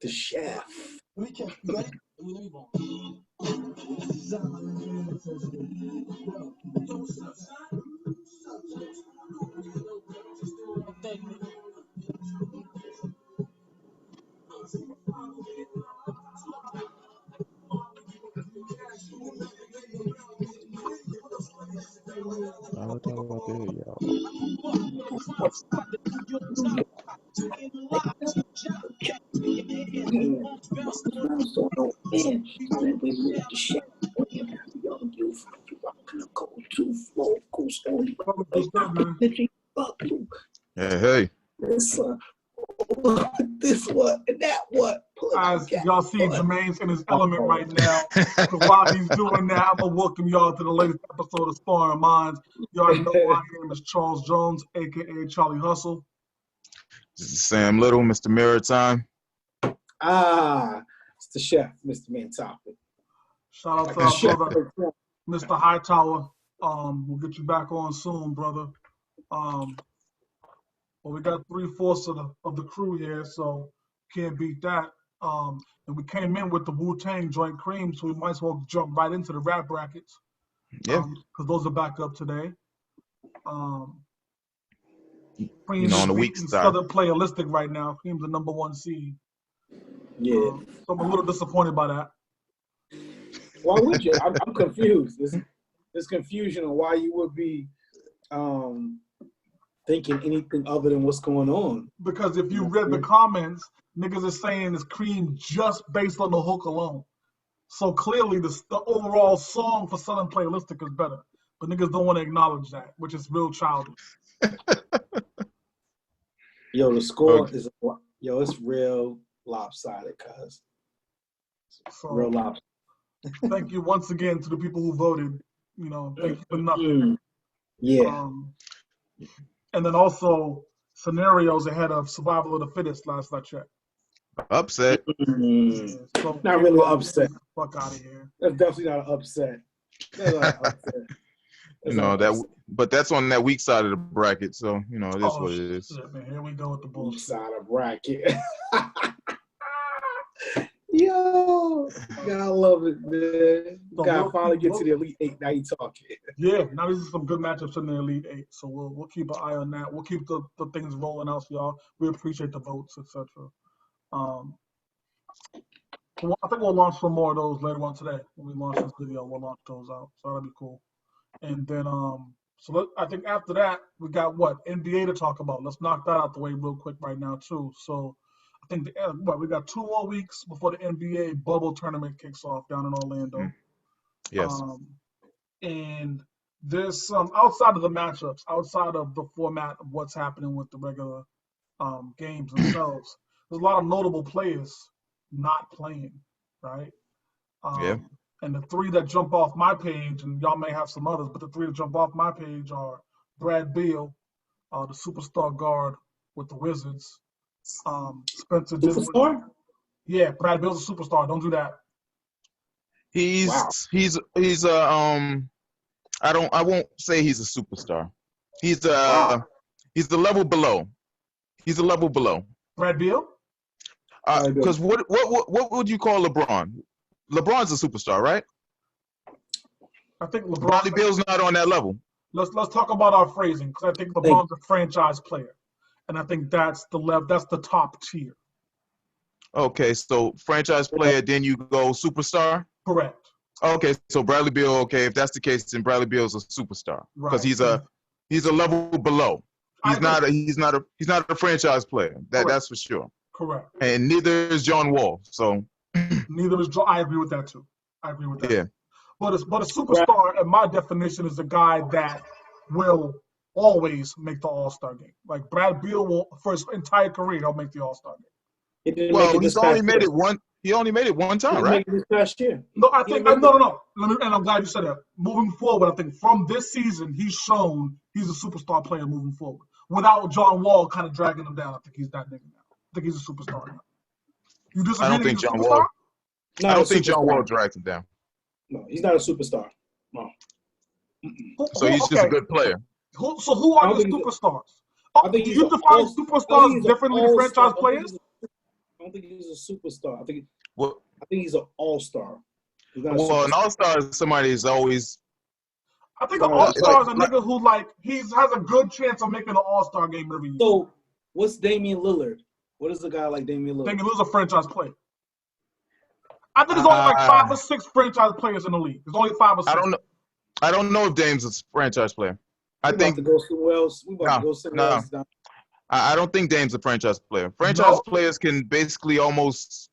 The chef. Let me catch you ready? Let me go. We moved the chef. Young youth, you rockin' the cold tooth, locals, only Hey. This what and that what. As y'all see, Jermaine's in his element right now. So while he's doing that, I'm gonna welcome y'all to the latest episode of Sparring Minds. Y'all know my name is Charles Jones, aka Charlie Hustle. This is Sam Little, Mr. Mirror Time. It's the chef, Mr. Man Topic. Shout out to our brother, Mr. Hightower. We'll get you back on soon, brother. Well, we got 3/4 of the crew here, so can't beat that. And we came in with the Wu-Tang Joint Cream, so we might as well jump right into the rap brackets. Yeah. Because those are back up today. Cream on the weak side. Southern Playalistic right now. Cream's the #1 seed. Yeah. So I'm a little disappointed by that. Why would you? I'm confused. There's confusion on why you would be thinking anything other than what's going on. Because if you read the comments, niggas are saying it's Cream just based on the hook alone. So clearly the overall song for Southern Playalistic is better. But niggas don't want to acknowledge that, which is real childish. Yo, the score is it's real lopsided, cuz. Real lopsided. Thank you once again to the people who voted. You know, thank you for nothing. Yeah. And then also scenarios ahead of Survival of the Fittest last I checked. Upset. So, not really upset. Fuck out of here. That's definitely not an upset. That's not an upset. But that's on that weak side of the bracket, so it is what it is. Shit, man. Here we go with the bullshit. Weak side of bracket. Yo, God, I love it, man. Gotta finally get to the Elite Eight. Now you talking. Yeah, now these are some good matchups in the Elite Eight, so we'll keep an eye on that. We'll keep the things rolling out for y'all. We appreciate the votes, etc. I think we'll launch some more of those later on today. When we launch this video, we'll launch those out, so that'll be cool. And then, I think after that we got NBA to talk about. Let's knock that out the way real quick right now too. So. I think we got 2 more weeks before the NBA bubble tournament kicks off down in Orlando. Yes. And there's some outside of the matchups, outside of the format of what's happening with the regular games themselves. There's a lot of notable players not playing, right? And the 3 that jump off my page, and y'all may have some others, but the 3 that jump off my page are Brad Beal, the superstar guard with the Wizards. Spencer Superstar? Yeah, Brad Beal's a superstar. Don't do that. He's I won't say he's a superstar. He's the level below. He's a level below. Brad Beal? Because what would you call LeBron? LeBron's a superstar, right? I think Bradley Beal's not on that level. Let's talk about our phrasing, because I think LeBron's a franchise player. And I think that's the top tier. Okay, so franchise player, then you go superstar? Correct. Okay, so Bradley Beal, okay, if that's the case, then Bradley Beal's a superstar. Because he's a level below. He's not a franchise player. That's for sure. Correct. And neither is John Wall. So neither is John. I agree with that too. Yeah. But a superstar, in my definition, is a guy that will always make the All-Star game. Like Brad Beal will, for his entire career, he'll make the All-Star game. Well, he's only made it one. He only made it one time, right? This past year. No, I think no. And I'm glad you said that. Moving forward, I think from this season, he's shown he's a superstar player moving forward. Without John Wall kind of dragging him down, I think he's that nigga now. I think he's a superstar now. You disagree? I don't think John Wall. I don't think John Wall drags him down. No, he's not a superstar. No. So he's just a good player. So who are the superstars? Do you define superstars differently than franchise players? I don't think he's a superstar. I think Well, he's an all-star. He's not a well, an superstar. all-star is somebody is always. I think an Sorry, all-star is a nigga who has a good chance of making an all-star game every year. So, what's Damian Lillard? What is a guy like Damian Lillard? Damian Lillard's a franchise player. I think there's only like 5 or 6 franchise players in the league. There's only 5 or 6. I don't know if Dame's a franchise player. I think to go somewhere else. We about to go somewhere else. I don't think Dame's a franchise player. Franchise players can basically almost,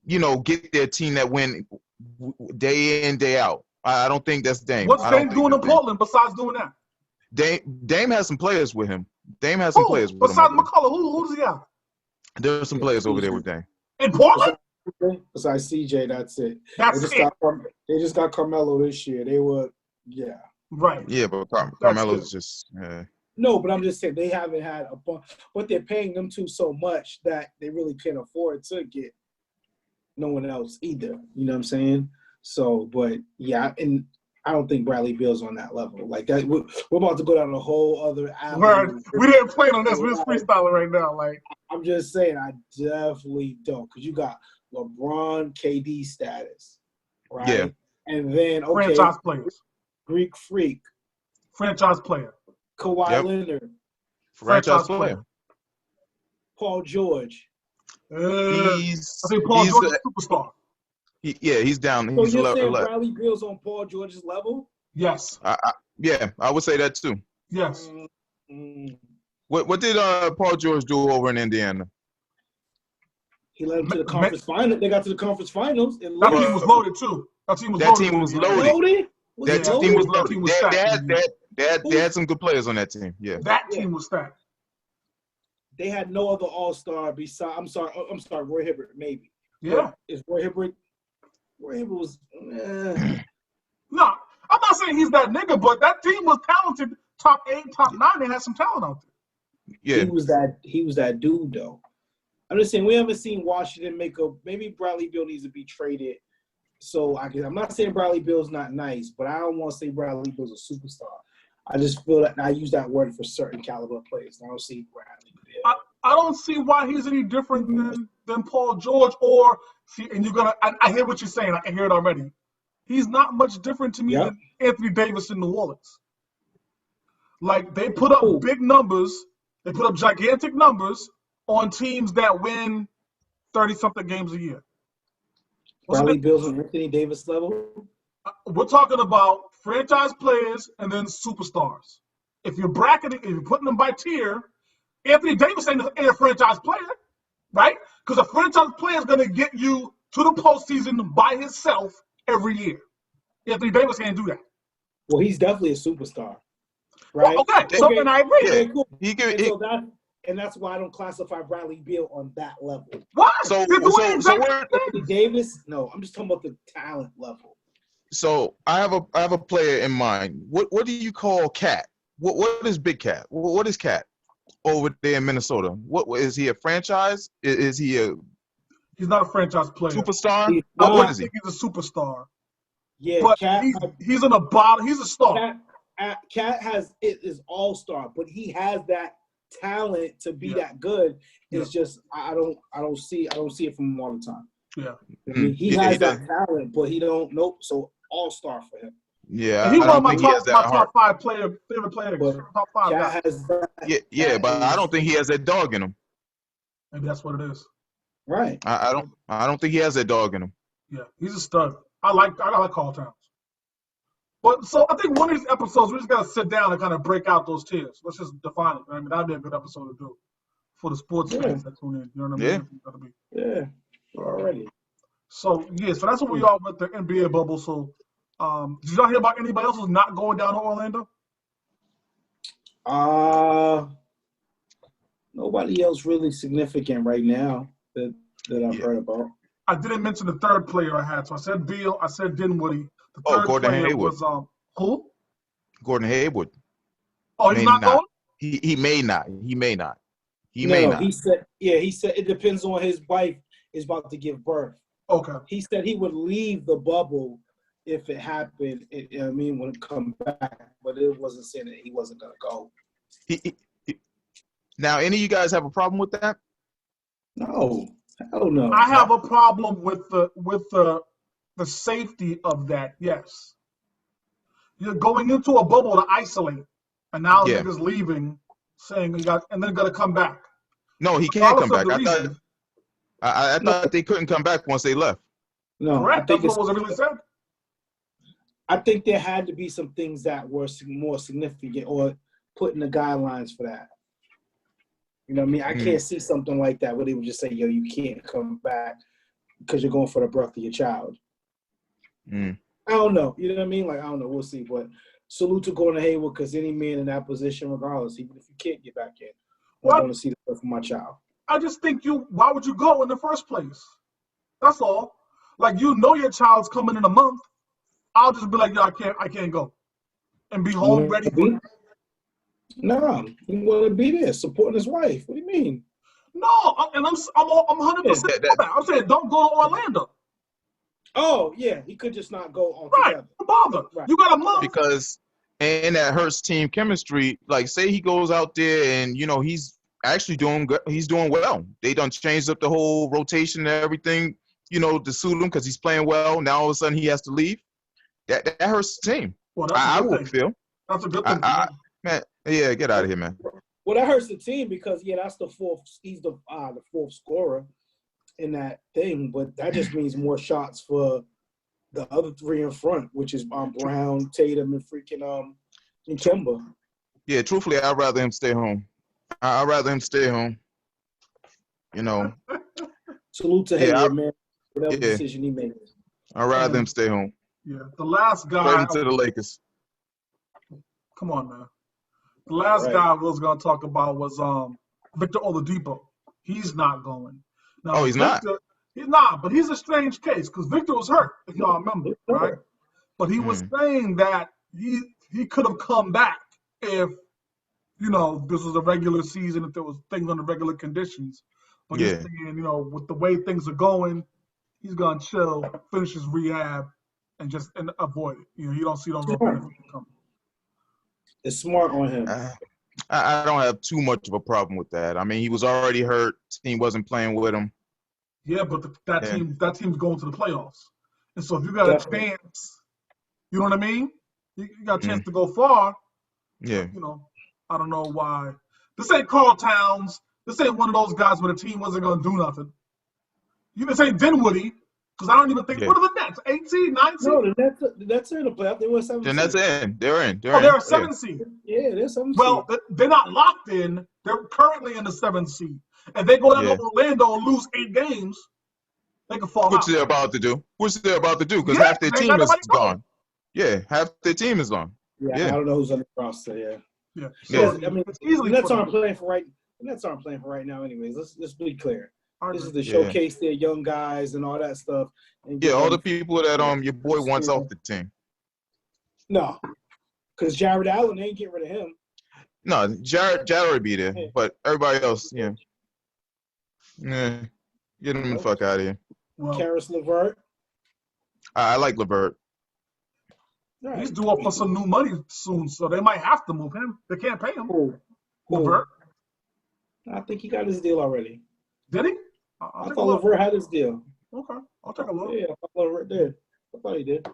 get their team that win day in, day out. I don't think that's Dame. What's Dame doing in Portland besides doing that? Dame has some players with him. Dame has some players with him. Besides McCullough, who does he have? There's some players over there with Dame. In Portland? Besides CJ, that's it. They just got Carmelo this year. They were, right. Yeah, but Carmelo's just. No, but I'm just saying they haven't had a bunch, but they're paying them two so much that they really can't afford to get no one else either. You know what I'm saying? So, but yeah, and I don't think Bradley Beal's on that level. Like that, we're about to go down a whole other avenue. We didn't plan on this. We're just freestyling right now. Like I'm just saying, I definitely don't, because you got LeBron, KD status, right? Yeah. And then franchise players, Greek Freak, franchise player, Kawhi Leonard, franchise player, Paul George. I think Paul George is a superstar. He's down. So you're saying Bradley Beal's on Paul George's level? Yes. I would say that too. Yes. What did Paul George do over in Indiana? He led them to the conference final. They got to the conference finals. That team was loaded too. That team was loaded. That team was loaded. They had some good players on that team. Yeah. That team was stacked. They had no other all-star besides. I'm sorry, Roy Hibbert maybe. Yeah. Is Roy Hibbert? Roy Hibbert was. No, I'm not saying he's that nigga, but that team was talented. Top 8, top 9. They had some talent out there. Yeah. He was that dude though. I'm just saying we haven't seen Washington make a. Maybe Bradley Beal needs to be traded. So I'm not saying Bradley Beal's not nice, but I don't want to say Bradley Beal's a superstar. I just feel that I use that word for certain caliber players. I don't see Bradley Beal. I don't see why he's any different than Paul George or see. And you're gonna. I hear what you're saying. I can hear it already. He's not much different to me than Anthony Davis in New Orleans. Like they put up big numbers. They put up gigantic numbers on teams that win 30-something games a year. Bradley Beal's on Anthony Davis level? We're talking about franchise players and then superstars. If you're bracketing, if you're putting them by tier, Anthony Davis ain't a franchise player, right? Because a franchise player is going to get you to the postseason by himself every year. Anthony Davis can't do that. Well, he's definitely a superstar, right? Well, okay, so then I agree. Okay, cool. And that's why I don't classify Bradley Beal on that level. What? So Anthony Davis? No, I'm just talking about the talent level. So I have a player in mind. What do you call Cat? What is Big Cat? What is Cat over there in Minnesota? What is he a franchise? Is he a? He's not a franchise player. Superstar? What is he? He's a superstar. Yeah, but Cat. He's in the bottom. He's a star. Cat is all-star, but he has that talent to be that good. It's just I don't see it from him all the time. Yeah, I mean, he has that talent, but he don't. Nope. So all-star for him. Yeah, and he's one of my top 5 favorite players. Top 5 guys. But I don't think he has that dog in him. Maybe that's what it is. Right. I don't think he has that dog in him. Yeah, he's a stud. I like Carl Towns. But so I think one of these episodes we just gotta sit down and kind of break out those tiers. Let's just define it. I mean, that'd be a good episode to do for the sports fans that tune in. You know what I mean? Yeah. Already. So so that's what we are with the NBA bubble. So did y'all hear about anybody else who's not going down to Orlando? Nobody else really significant right now that I've heard about. I didn't mention the third player I had. So I said Beal, I said Dinwiddie. The third Gordon player Hayward. was who? Gordon Hayward. Oh, he's not going? He may not. He may not. He said it depends on his wife is about to give birth. Okay. He said he would leave the bubble if it happened. When it come back, but it wasn't saying that he wasn't gonna go. Now, any of you guys have a problem with that? No, hell no. I have a problem with the safety of that. Yes, you're going into a bubble to isolate, and now Yeah. niggas leaving, saying you got, and then gonna come back. No, he can't Regardless come of back. the I thought reason. I No, thought they couldn't come back once they left. no. Correct. That's what was originally said. I think there had to be some things that were more significant or put in the guidelines for that. You know what I mean? I can't see something like that where they would just say, yo, you can't come back because you're going for the birth of your child. I don't know. You know what I mean? Like, I don't know. We'll see. But salute to Gordon Hayward, because any man in that position, regardless, even if you can't get back in, I'm going to see the birth of my child. I just think why would you go in the first place? That's all. Like, you know your child's coming in a month. I'll just be like, yo, I can't go. And be home ready for it. No, he want to be there supporting his wife. What do you mean? No, and I'm 100% for that. I'm saying don't go to Orlando. Oh, yeah, he could just not go Right, altogether. don't bother. Right. You got a month. Because and that hurts team chemistry. Like, say he goes out there and he's actually doing good. He's doing well. They done changed up the whole rotation and everything, to suit him because he's playing well. Now all of a sudden he has to leave. That hurts the team. Well, that's I a good would thing. feel. That's a good thing. Man, yeah, get out of here, man. Well, that hurts the team because that's the fourth. He's the fourth scorer in that thing, but that just means more shots for the other three in front, which is Brown, Tatum, and freaking and Kemba. Yeah, truthfully, I'd rather him stay home. I'd rather him stay home. Salute to Hayward, man. Whatever decision he makes. I'd rather him stay home. Yeah, the last guy. Straight into the Lakers. Come on, man. The last guy I was going to talk about was Victor Oladipo. He's not going. Now, he's Victor, not? He's not, but he's a strange case because Victor was hurt, if y'all remember, right? But he was saying that he could have come back if, this was a regular season, if there was things under regular conditions. But he's saying, with the way things are going, he's going to chill, finish his rehab, and avoid it. You don't see no real benefit coming. It's smart on him. I don't have too much of a problem with that. I mean, he was already hurt. Team wasn't playing with him. Yeah, but that team's going to the playoffs. And so if you got a chance, you know what I mean? You got a chance to go far. Yeah. I don't know why. This ain't Karl Towns. This ain't one of those guys where the team wasn't going to do nothing. You can say Dinwiddie, because I don't even think. What are the Nets? 18, 19? No, the Nets are in the playoff. They were 7 seed. The Nets are in. They're in. They're a 7 seed. Yeah, they're 7 seed. Well, they're not locked in. They're currently in the 7th seed. If they go down to Orlando and lose 8 games, they can fall out. Which they're about to do. Because half their team is gone. Yeah, half their team is gone. Yeah, I don't know who's on the roster. Yeah. So, I mean, the Nets aren't playing for right now. Anyways, let's be clear. This is to showcase their young guys and all that stuff. And all the people that your boy wants off the team. No, because Jared Allen, they ain't get rid of him. No, Jared would be there, but everybody else, get him the fuck out of here. Well, Karis LeVert. I like LeVert. Right. He's due up for some new money soon, so they might have to move him. They can't pay him. LeVert. I think he got his deal already. Did he? I thought LeVert had his deal. Okay, I'll take a look. Yeah, I thought LeVert did. I thought he did.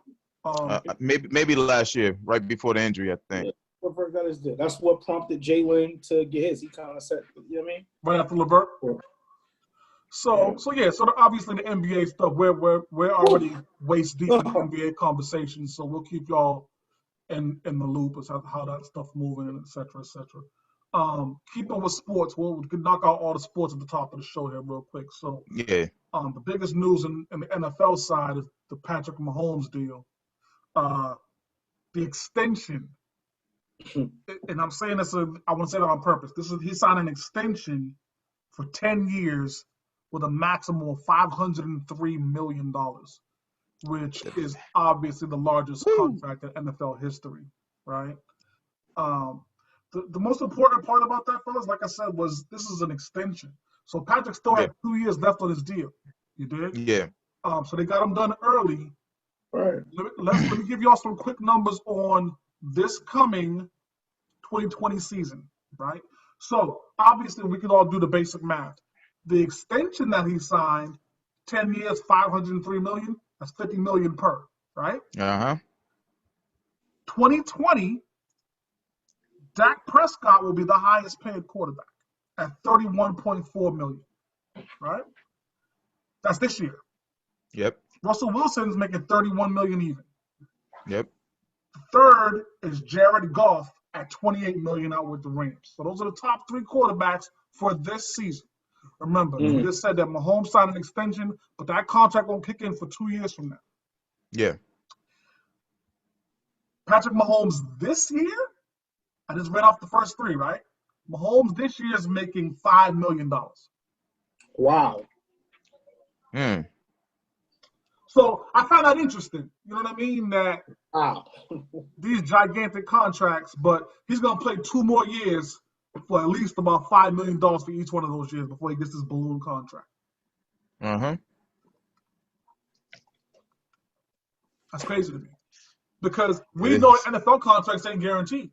Maybe last year, right before the injury, I think. Yeah, LeVert got his deal. That's what prompted Jalen to get his. He kind of said, you know what I mean? Right after LeVert. Yeah. So obviously the NBA stuff, we're already waist deep in the NBA conversation, so we'll keep y'all in the loop as how that stuff moving, and et cetera, et cetera. Keeping with sports, we could knock out all the sports at the top of the show here real quick. So the biggest news in the NFL side is the Patrick Mahomes deal. The extension, and I'm saying this, I want to say that on purpose. He signed an extension for 10 years with a maximum of $503 million, which is obviously the largest contract in NFL history, right? The most important part about that, fellas, like I said, was this is an extension. So Patrick still had 2 years left on his deal. You did? Yeah. So they got him done early. Right. Let me give y'all some quick numbers on this coming 2020 season, right? So obviously we can all do the basic math. The extension that he signed, 10 years, $503 million, that's $50 million per, right? 2020, Dak Prescott will be the highest paid quarterback at $31.4 million, right? That's this year. Yep. Russell Wilson's making $31 million even. Yep. Third is Jared Goff at $28 million out with the Rams. So those are the top three quarterbacks for this season. Remember, we just said that Mahomes signed an extension, but that contract won't kick in for 2 years from now. Yeah. Patrick Mahomes this year, I just read off the first three, right? Mahomes this year is making $5 million. Wow. So I found that interesting. You know what I mean? That these gigantic contracts, but he's going to play 2 more years for at least about $5 million for each one of those years before he gets his balloon contract. That's crazy to me. Because we know NFL contracts ain't guaranteed.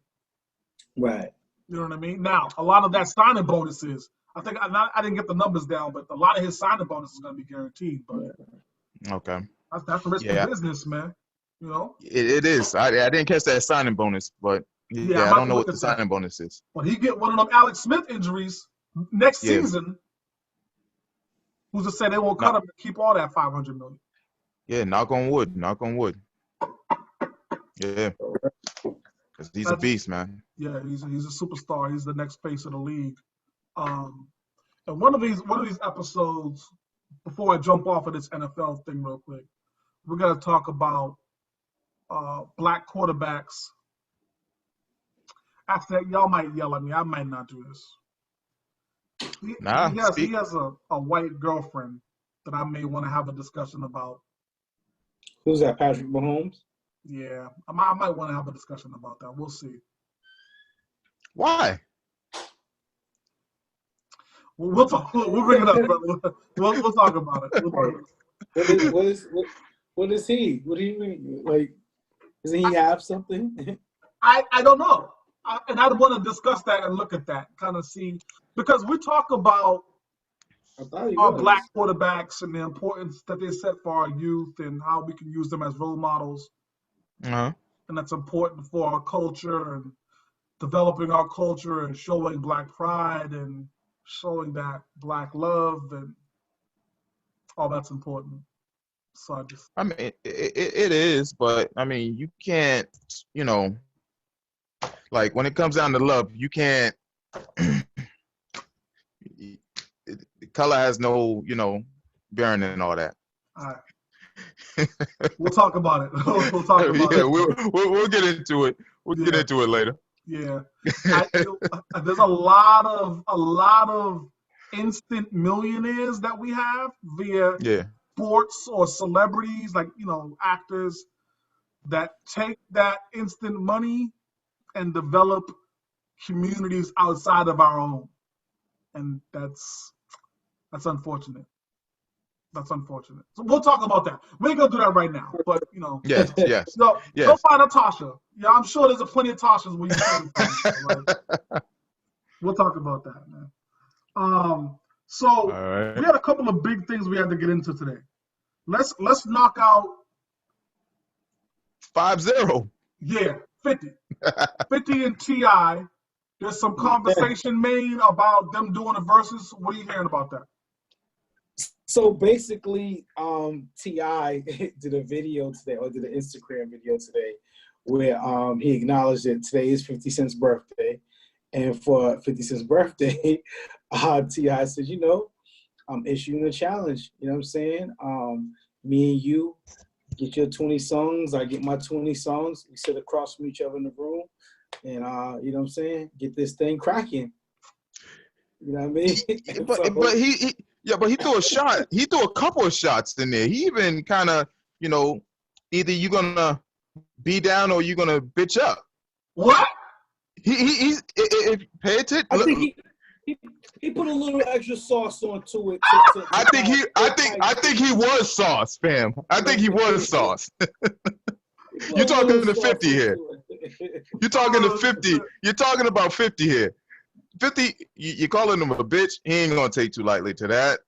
Right. You know what I mean? Now, a lot of that signing bonuses, I think I didn't get the numbers down, but a lot of his signing bonus is going to be guaranteed. But Okay. that's the risk of business, man. You know? It is. I didn't catch that signing bonus, but I don't know what the signing bonus is. When he get one of them Alex Smith injuries next season, who's to say they won't cut him to keep all that $500 million? Yeah, knock on wood. Knock on wood. Yeah. Because he's a beast, man. Yeah, he's a superstar. He's the next face of the league. And one of these episodes, before I jump off of this NFL thing real quick, we're gonna talk about black quarterbacks. Actually, y'all might yell at me. I might not do this. He has a white girlfriend that I may want to have a discussion about. Who's that, Patrick Mahomes? Yeah, I might want to have a discussion about that. We'll see. Why? We'll talk. We'll bring it up, brother. We'll talk about it. What is he? What do you mean? Like, doesn't he have something? I don't know. And I'd want to discuss that and look at that, kind of see, because we talk about our black quarterbacks and the importance that they set for our youth and how we can use them as role models. And that's important for our culture and developing our culture and showing black pride and showing that black love and all that's important. So I mean, it is, but I mean, you can't, like when it comes down to love, you can't. The color has no, bearing and all that. All right. We'll talk about it. We'll talk about it. We'll get into it. We'll get into it later. Yeah. There's a lot of instant millionaires that we have via sports or celebrities, like, actors that take that instant money and develop communities outside of our own. And that's unfortunate. That's unfortunate. So we'll talk about that. We ain't gonna do that right now, but Yes. So go find a Tasha. Yeah, I'm sure there's a plenty of Tashas where you can find. We'll talk about that, man. So we had a couple of big things we had to get into today. Let's knock out 5-0. Yeah, 50. 50 and T.I. There's some conversation made about them doing a versus. What are you hearing about that? So basically, T.I. did a video today, or did an Instagram video today, where he acknowledged that today is 50 Cent's birthday. And for 50 Cent's birthday, T.I. said, I'm issuing a challenge. You know what I'm saying? Me and you get your 20 songs. I get my 20 songs. We sit across from each other in the room. And, you know what I'm saying? Get this thing cracking. You know what I mean? But he threw a shot. He threw a couple of shots in there. He even kind of, either you're going to be down or you're going to bitch up. What? He's pay attention. I think he put a little extra sauce onto it. I think he was sauce, fam. I think he was sauce. You're talking to 50 here. You're talking to 50. You're talking about 50 here. 50, you calling him a bitch? He ain't gonna take too lightly to that.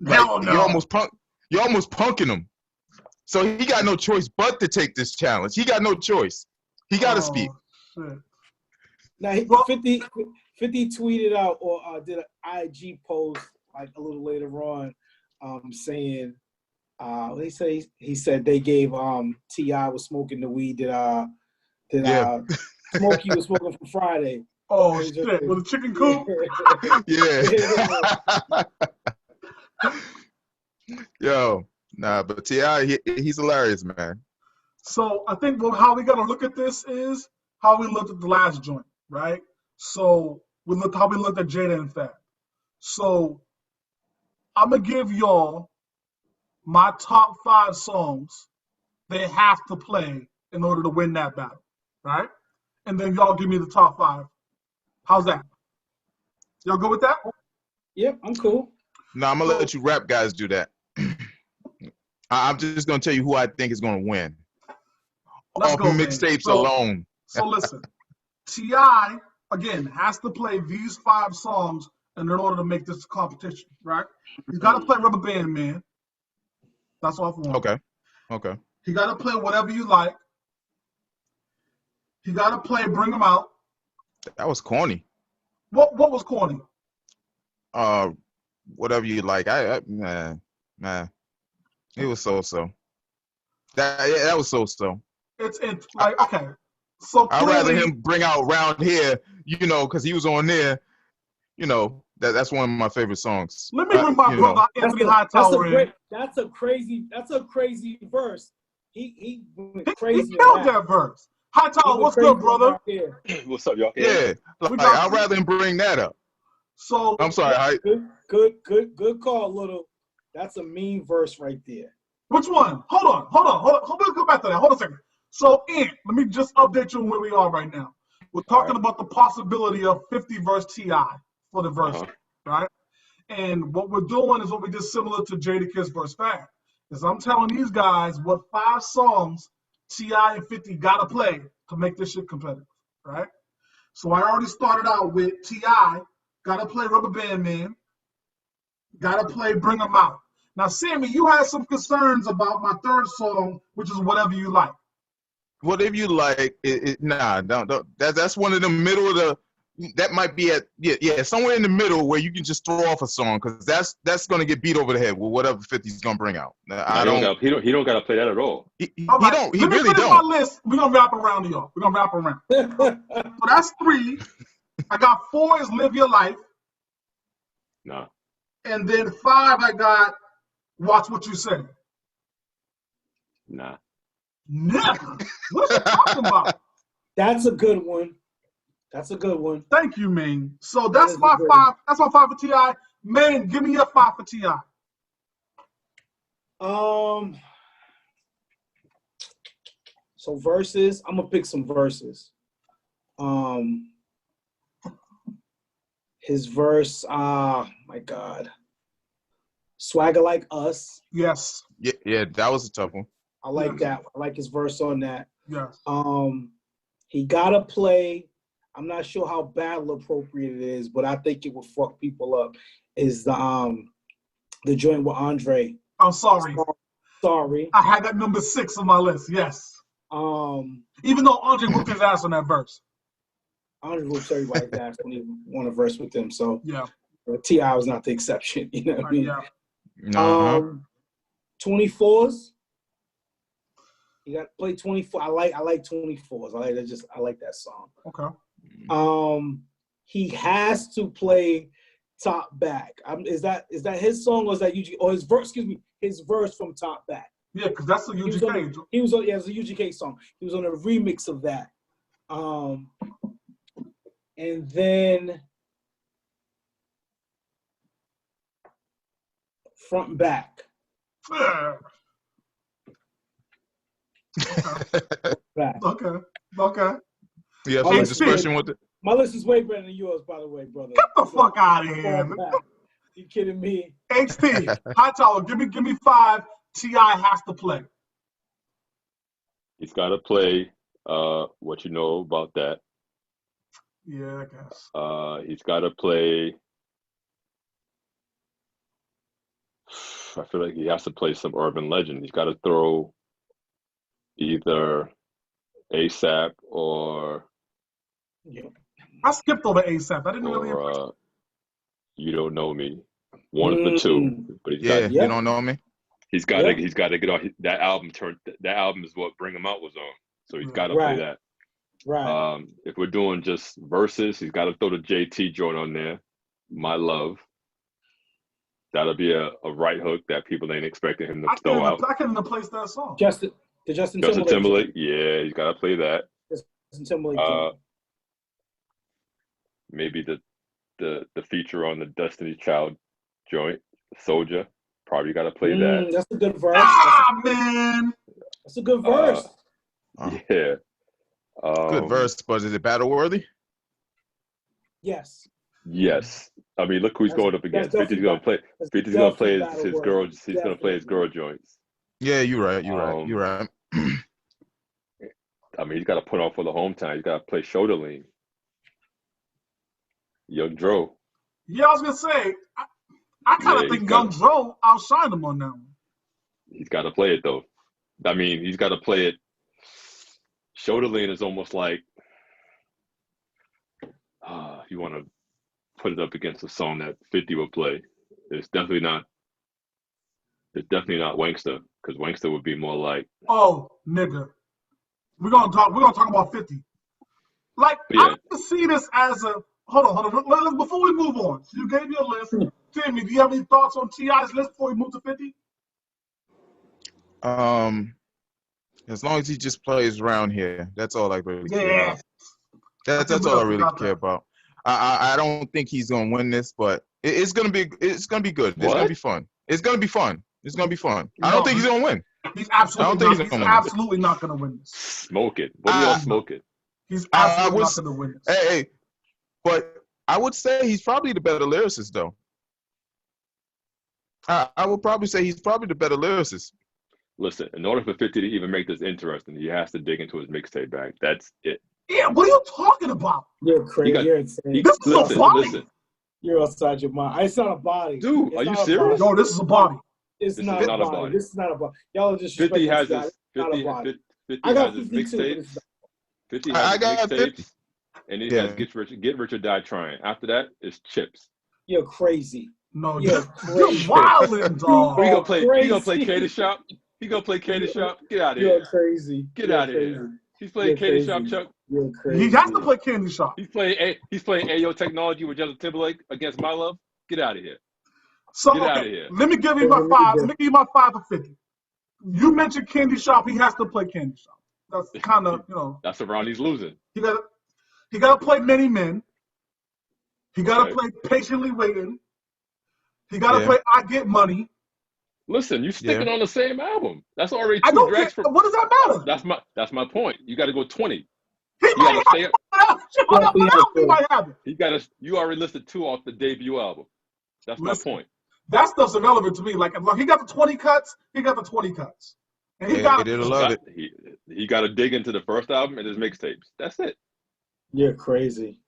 Like, Hell no. You're almost punking him. So he got no choice but to take this challenge. He got no choice. He got to speak. Shit. Now, 50 tweeted out or did an IG post like a little later on, saying, he said they gave T.I. was smoking the weed that Smokey was smoking for Friday. Oh shit! With a chicken coop. Yeah. Yo, nah, but T.I. he's hilarious, man. So I think how we gotta look at this is how we looked at the last joint, right? So how we looked at Jada and Fab. So I'm gonna give y'all my top 5 songs they have to play in order to win that battle, right? And then y'all give me the top 5. How's that? Y'all go with that? Yep, I'm cool. No, I'm gonna let you rap guys do that. I'm just gonna tell you who I think is gonna win. Let's go, mixtapes alone. So listen, T.I. again has to play these 5 songs in order to make this a competition, right? He's got to play Rubber Band Man. That's off one. Okay. He got to play Whatever You Like. He got to play Bring 'Em Out. That was corny. What was corny? Whatever You Like. Man, it was so. That was so. It's like, okay. So I'd rather him bring out Round Here, because he was on there. That's one of my favorite songs. Let me bring my brother Anthony Hightower in. That's a crazy verse. He went crazy. He killed that verse. Hightower, what's good, brother? What's up, y'all? Yeah, I'd rather him bring that up. So I'm sorry. Good call, Little. That's a mean verse right there. Which one? Hold on. Let's go back to that. Hold on a second. So, Ant, let me just update you on where we are right now. We're talking about the possibility of 50 versus T.I. for the verse, right? And what we're doing is what we did similar to Jada Kiss versus Fab. Is I'm telling these guys what 5 songs T.I. and 50 gotta play to make this shit competitive, right? So I already started out with T.I. gotta play Rubber Band Man, gotta play Bring 'Em Out. Now, Sammy, you had some concerns about my 3rd song, which is Whatever You Like. Whatever You Like, don't. That's one of the middle of the. That might be somewhere in the middle where you can just throw off a song, because that's gonna get beat over the head with whatever 50's gonna bring out. He don't gotta play that at all. He really don't. My list. We're gonna wrap around, y'all. We're gonna wrap around. So that's 3. I got 4 is Live Your Life. Nah. And then 5 I got Watch What You Say. Nah. Never. What are you talking about? That's a good one. Thank you, man. So that's my 5. That's my 5 for T.I. Man, give me your 5 for T.I. So verses. I'm gonna pick some verses. His verse. My God. Swagger Like Us. Yes. Yeah, that was a tough one. I like that. I like his verse on that. Yes. He gotta play. I'm not sure how battle appropriate it is, but I think it would fuck people up. Is the joint with Andre? I'm sorry. Sorry. I had that number 6 on my list. Yes. Even though Andre whooped his ass on that verse. Andre whooped everybody's ass when he won a verse with him. So yeah. T.I. was not the exception. You know what I mean? Yeah. 24s. You got to play 24. I like 24s. I like that song. Okay. He has to play Top Back. Is that his song or is that UGK? Or his verse? Excuse me, his verse from Top Back. Yeah, because that's a UGK. He was on. Yeah, it's a UGK song. He was on a remix of that. And then Front and Back. Okay. Yeah, some discretion with it. My list is way better than yours, by the way, brother. Get the fuck out of here. You kidding me? HT, Hightower, give me 5 T.I. has to play. He's got to play What You Know About That. Yeah, I guess. He's got to play. I feel like he has to play some urban legend. He's got to throw either ASAP or I skipped over ASAP. I didn't really. You Don't Know Me. One of the two, but he's got. You don't know me. He's got to. He's got to get on that album. That album is what Bring 'Em Out was on. So he's got to play that. Right. If we're doing just verses, he's got to throw the JT joint on there. My Love. That'll be a right hook that people ain't expecting him to throw out. I can't even place that song. Justin Timberlake. Yeah, he's got to play that. Justin Timberlake. Maybe the feature on the Destiny Child joint, Soldier. Probably got to play that. That's a good verse. Man. That's a good verse. Yeah. Good verse, but is it battle worthy? Yes. Yes. I mean, look who he's going up against. 50's going to play. 50's going to play his girl. He's going to play his girl joints. Yeah, you're right. You're right. I mean, he's got to put on for the hometown. He's got to play Shoulder Lean. Young Dro. Yeah, I was gonna say. I kind of think Young Dro outshined him on that one. He's got to play it though. I mean, he's got to play it. Shoulder Lean is almost like you want to put it up against a song that 50 would play. It's definitely not Wankster, because Wankster would be more like, oh nigga, we're gonna talk about 50. Like I can see this as a hold on. Before we move on, so you gave me a list. Timmy, do you have any thoughts on T.I.'s list before we move to 50? As long as he just plays around here, that's all I really care about. That's all I really care about. I don't think he's gonna win this, but it's gonna be good. It's gonna be fun. It's gonna be fun. I don't think he's gonna win. He's absolutely not gonna win this. Smoke it. What are y'all smoking? He's absolutely not gonna win this. Hey, but I would say he's probably the better lyricist, though. I would probably say he's probably the better lyricist. Listen, in order for 50 to even make this interesting, he has to dig into his mixtape bag. That's it. Yeah, what are you talking about? You're crazy. You're insane. This is a body. Listen. You're outside your mind. It's not a body. Dude, are you serious? No, this is a body. It's not a body. This is not a body. Y'all are just 50 has his 50 I got his mixtapes. 50 has his mixtapes. And he has Get Rich or Die Trying. After that, it's Chips. You're crazy. No, you're wildin', dog. He gonna play Cater Shop. He gonna play Cater Shop. Get out of here. You're crazy. Get out of here. He's playing Cater Shop, Chuck. You're crazy. He has to play Candy Shop. He's playing Ayo Technology with Justin Timberlake against My Love. Get out of here. So Get out of here. Let me give you my five. Let me give you my 5 of 50. You mentioned Candy Shop. He has to play Candy Shop. That's kind of That's around he's losing. He got to play Many Men. He got to play Patiently Waiting. He got to play I Get Money. Listen, you sticking on the same album. That's already I two don't tracks. What does that matter? That's my point. You got to go 20. He might have it. You already listed 2 off the debut album. That's my point. That stuff's irrelevant to me. Like he got the 20 cuts, he got the 20 cuts. And he got it. He got to dig into the first album and his mixtapes. That's it. You're crazy.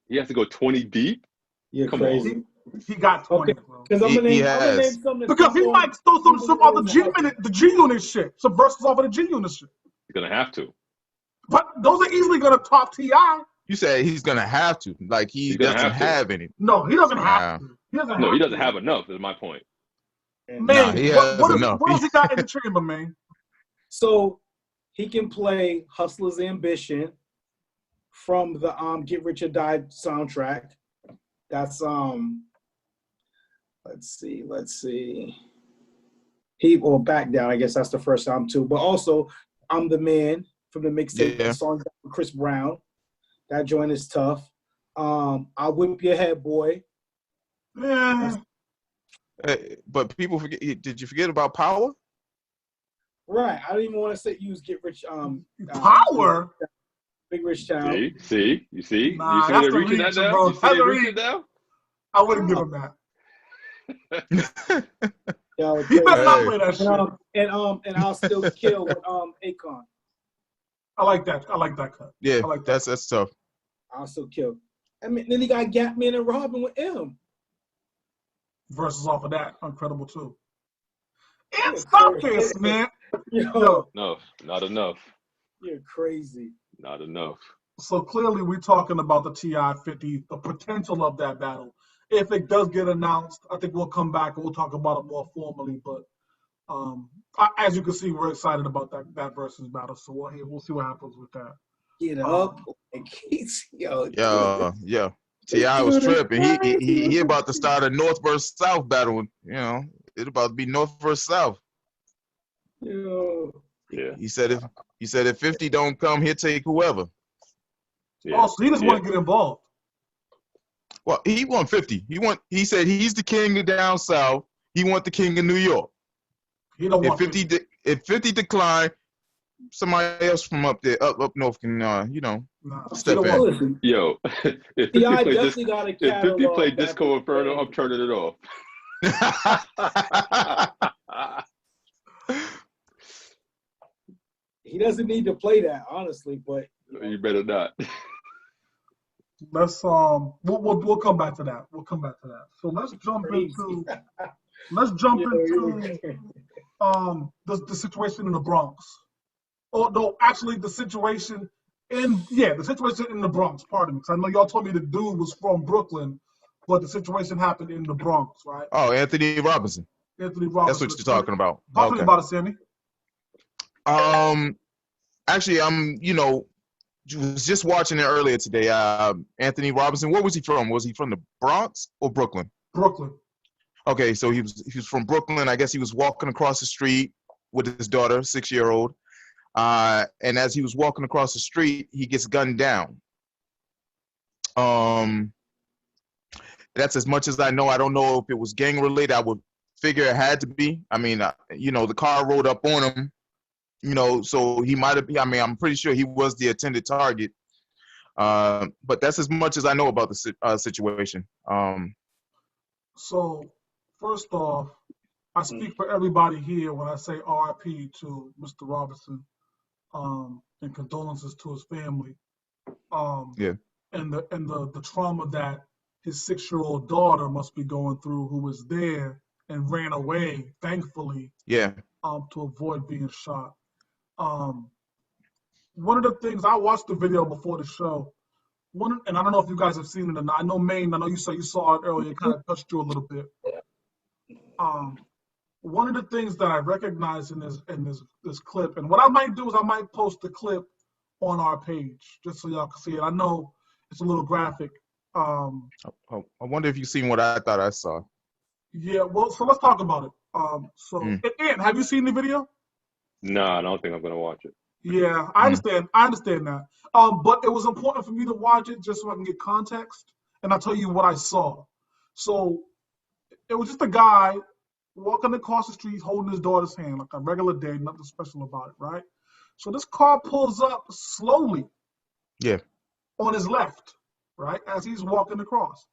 He has to go 20 deep. You're crazy. He got 20, bro. Because I'm gonna name something. Because he might throw some of the G Unit shit, some verses off of the G Unit shit. He's gonna have to. But those are easily gonna top T.I. You say he's gonna have to, like he doesn't have any. No, he doesn't have to. He doesn't have enough. Is my point. Man, he has enough. What else he got in the chamber, man? So he can play Hustler's Ambition from the Get Rich or Die soundtrack. That's let's see. Back Down, I guess that's the first album too. But also I'm the Man from the mixtape song with Chris Brown. That joint is tough. I'll Whip Your Head, Boy. Yeah. But people forget. Did you forget about Power? Right. I don't even want to use Get Rich. Power. Big Rich Town. See? You see? Nah, you see they're reaching that now? You see they're reaching now? I wouldn't give him that. Yo, he better not play that shit. And I'll Still Kill with Akon. I like that cut. Yeah, I like that. that's tough. I'll still kill. I mean, then he got Gatman and Robin with M. Versus off of that, incredible too. Yeah, And stop crazy. this, man. Yo, No, not enough. you're crazy. Not enough. So clearly, we're talking about the TI 50, the potential of that battle. If it does get announced, I think we'll come back and we'll talk about it more formally. But as you can see, we're excited about that versus battle. So we'll see what happens with that. Get up. And yo, Yeah. T.I. was tripping. He about to start a North versus South battle. You know, it's about to be North versus South. Yo. Yeah. He said if 50 don't come, he'll take whoever. Yeah. Oh, so he just want to get involved. Well, he won 50. He said he's the king of down south. He want the king of New York. He don't If want 50 if 50 decline, somebody else from up there, up north can step in. Listen, Yo, if 50 T.I. play definitely got a if 50 catalog. play that Disco people Inferno, play. I'm turning it off. He doesn't need to play that, honestly, but You better not. Let's we'll come back to that. We'll come back to that. So let's jump crazy. into the situation in the Bronx. Oh no, actually the situation in the Bronx. Pardon me, because I know y'all told me the dude was from Brooklyn, but the situation happened in the Bronx, right? Oh, Anthony Robinson. Anthony Robinson. That's what you're talking about. Talk to me about it, Sammy. Actually, was just watching it earlier today. Anthony Robinson. Where was he from? Was he from the Bronx or Brooklyn? Brooklyn. Okay, so he was from Brooklyn. I guess he was walking across the street with his daughter, 6-year-old. And as he was walking across the street, he gets gunned down. That's as much as I know. I don't know if it was gang related. I would figure it had to be. I mean, the car rode up on him. So he might have been. I mean, I'm pretty sure he was the intended target. But that's as much as I know about the situation. So, first off, I speak for everybody here when I say RIP to Mr. Robinson, and condolences to his family. Yeah. And the trauma that his 6-year-old daughter must be going through, who was there and ran away, thankfully. Yeah. To avoid being shot. One of the things, I watched the video before the show. And I don't know if you guys have seen it or not. I know Maine. I know you saw it earlier. It kind of touched you a little bit. One of the things that I recognize in this clip, and what I might do is I might post the clip on our page just so y'all can see it. I know it's a little graphic. I wonder if you've seen what I thought I saw. Yeah. Well, so let's talk about it. Ian, have you seen the video? No, I don't think I'm gonna watch it. Yeah, I understand. I understand that. But it was important for me to watch it just so I can get context, and I'll tell you what I saw. So it was just a guy walking across the street holding his daughter's hand like a regular day, nothing special about it, right? So this car pulls up slowly. Yeah. On his left, right, as he's walking across.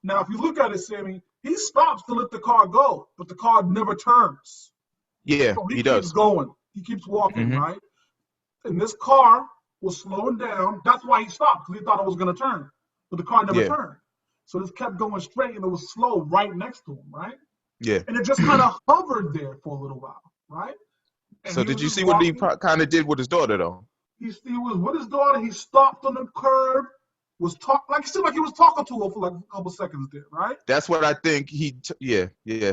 Now, if you look at it, Sammy, he stops to let the car go, but the car never turns. Yeah, so he keeps does. Going. He keeps walking, right? And this car was slowing down. That's why he stopped, because he thought it was going to turn. But the car never turned. So this kept going straight, and it was slow right next to him, right? Yeah. And it just kind of hovered there for a little while, right? And so did you see what he kind of did with his daughter, though? He was with his daughter. He stopped on the curb, it seemed like he was talking to her for like a couple seconds there, right? That's what I think yeah.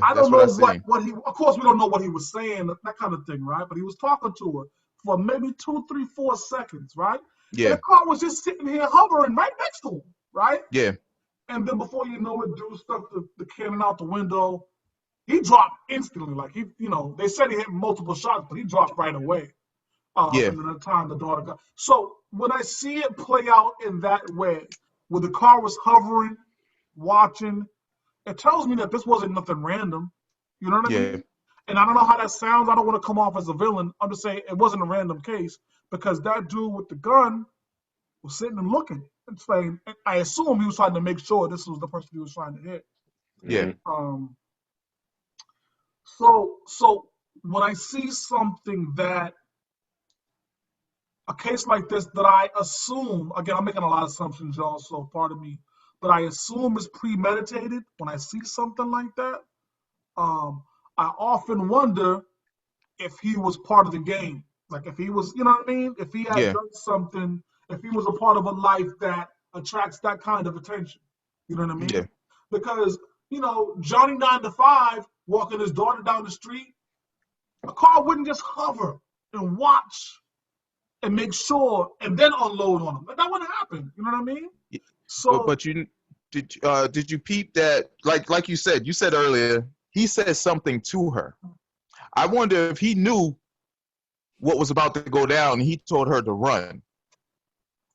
I don't know what he, of course we don't know what he was saying, that kind of thing, right? But he was talking to her for maybe 2, 3, 4 seconds, right? Yeah. And the car was just sitting here hovering right next to him, right? Yeah. And then before you know it, dude stuck the cannon out the window. He dropped instantly. Like they said he hit multiple shots, but he dropped right away. And then the time the daughter got. So when I see it play out in that way, where the car was hovering, watching, it tells me that this wasn't nothing random. You know what I mean? And I don't know how that sounds. I don't want to come off as a villain. I'm just saying it wasn't a random case, because that dude with the gun was sitting and looking and saying, I assume he was trying to make sure this was the person he was trying to hit. Yeah. So when I see something that a case like this that I assume, again, I'm making a lot of assumptions, y'all, so pardon me, but I assume is premeditated when I see something like that. I often wonder if he was part of the game. Like if he was, you know what I mean? If he had Yeah. done something, if he was a part of a life that attracts that kind of attention. You know what I mean? Yeah. Because, Johnny 9 to 5 walking his daughter down the street, a car wouldn't just hover and watch and make sure and then unload on him. That wouldn't happen. You know what I mean? But So you did you peep that, like you said earlier, he said something to her. I wonder if he knew what was about to go down and he told her to run.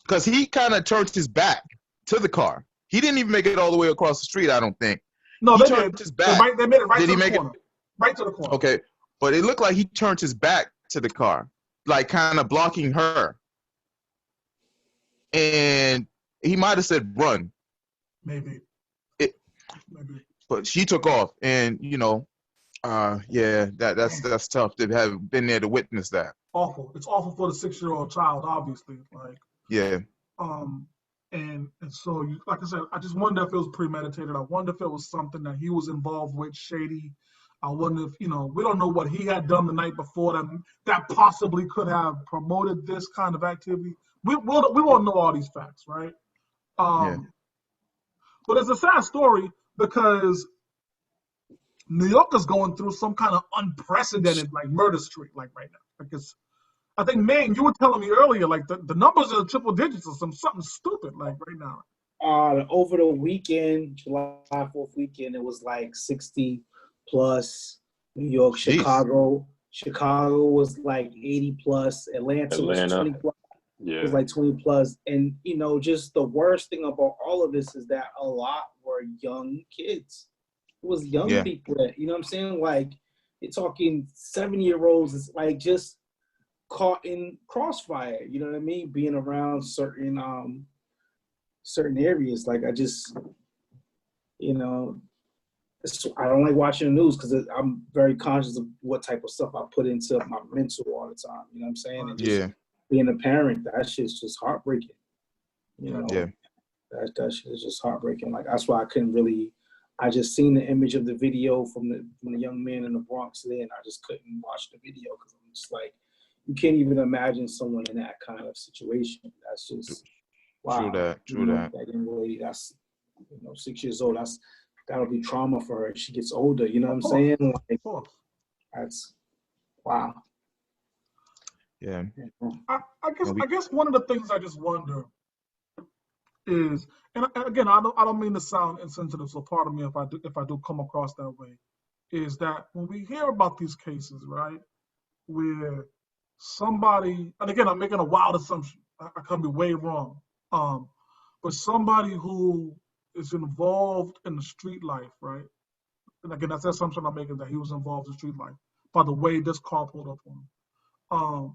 Because he kind of turned his back to the car. He didn't even make it all the way across the street, I don't think. no, He they turned did. his back. They made it right Did to he the make it? corner. Right to the corner. Okay. But it looked like he turned his back to the car, like kind of blocking her. And he might have said run. Maybe. But she took off, and yeah, that's tough to have been there to witness that. Awful. It's awful for the 6-year-old child, obviously. Like, Yeah. and so, like I said, I just wonder if it was premeditated. I wonder if it was something that he was involved with, shady. I wonder if, we don't know what he had done the night before that possibly could have promoted this kind of activity. We won't know all these facts, right? Yeah. But it's a sad story because New York is going through some kind of unprecedented murder streak right now. I think, man, you were telling me earlier, the numbers are triple digits or something stupid right now. Over the weekend, July 4th weekend, it was 60 plus. New York, Jeez. Chicago was 80 plus. Atlanta was 20 plus. Yeah. It was 20 plus. And, just the worst thing about all of this is that a lot were young kids. It was young people that, you know what I'm saying? You're talking 7-year-olds. It's just caught in crossfire. You know what I mean? Being around certain areas. I just, I don't like watching the news because I'm very conscious of what type of stuff I put into my mental all the time. You know what I'm saying? And just being a parent, that shit's just heartbreaking. Yeah. That shit is just heartbreaking. That's why I couldn't really. I just seen the image of the video from the young man in the Bronx there, and I just couldn't watch the video because I'm just you can't even imagine someone in that kind of situation. That's just wow. True that. That young lady, that's 6 years old. That'll be trauma for her as she gets older. You know what I'm saying? That's wow. Yeah. I guess one of the things I just wonder is, and again, I don't mean to sound insensitive, so pardon me if I do come across that way, is that when we hear about these cases, right, where somebody, and again, I'm making a wild assumption, I could be way wrong, but somebody who is involved in the street life, right, and again, that's the assumption I'm making, that he was involved in street life, by the way this car pulled up on him,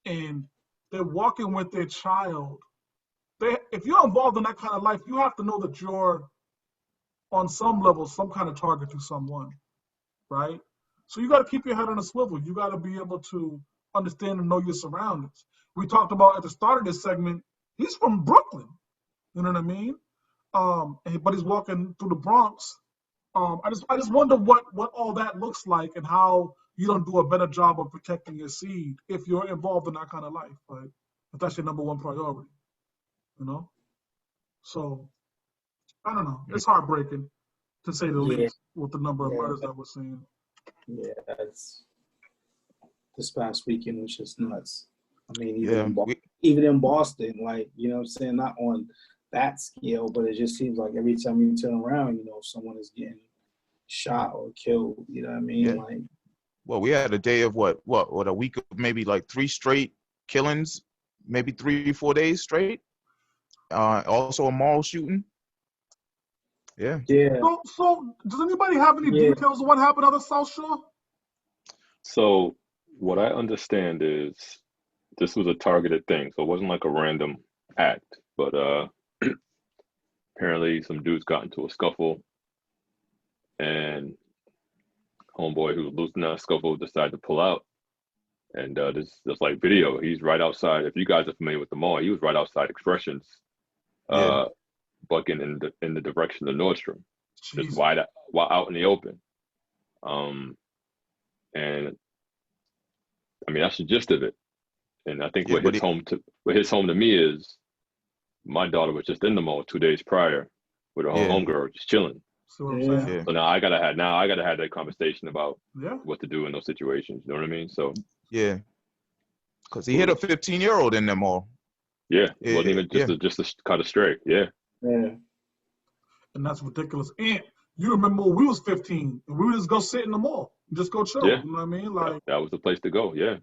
and they're walking with their child. If you're involved in that kind of life, you have to know that you're, on some level, some kind of target to someone, right? So you got to keep your head on a swivel. You got to be able to understand and know your surroundings. We talked about at the start of this segment, he's from Brooklyn, you know what I mean? But he's walking through the Bronx. I just wonder what all that looks like and how you don't do a better job of protecting your seed if you're involved in that kind of life, right? If that's your number one priority. So I don't know. It's heartbreaking, to say the least, with the number of murders that we're seeing. Yeah, that's this past weekend was just nuts. I mean, even in Boston, you know what I'm saying, not on that scale, but it just seems like every time you turn around, someone is getting shot or killed. You know what I mean? Yeah. Well, we had a day of what a week of maybe 3 straight killings, maybe 3-4 days straight. Also a mall shooting. Yeah. Yeah. So does anybody have any details of what happened on the South Shore? So what I understand is this was a targeted thing. So it wasn't a random act, but apparently some dudes got into a scuffle, and homeboy who was losing that scuffle decided to pull out And there's like video. He's right outside. If you guys are familiar with the mall, he was right outside Expressions, Yeah. bucking in the direction of Nordstrom, just Jesus. wide out in the open. And I mean that's the gist of it. And I think Yeah, what hits home to me is my daughter was just in the mall 2 days prior with her Yeah. homegirl, just chilling. See what I'm saying? Yeah. So now I gotta have that conversation about Yeah. what to do in those situations. You know what I mean? So Yeah. Because he hit a 15-year-old in them all. yeah, it wasn't even just a cut of straight. Yeah. Yeah. And that's ridiculous. And you remember when we was 15 and we would just go sit in the mall and just go chill. Yeah. You know what I mean? Like That was the place to go. Yeah.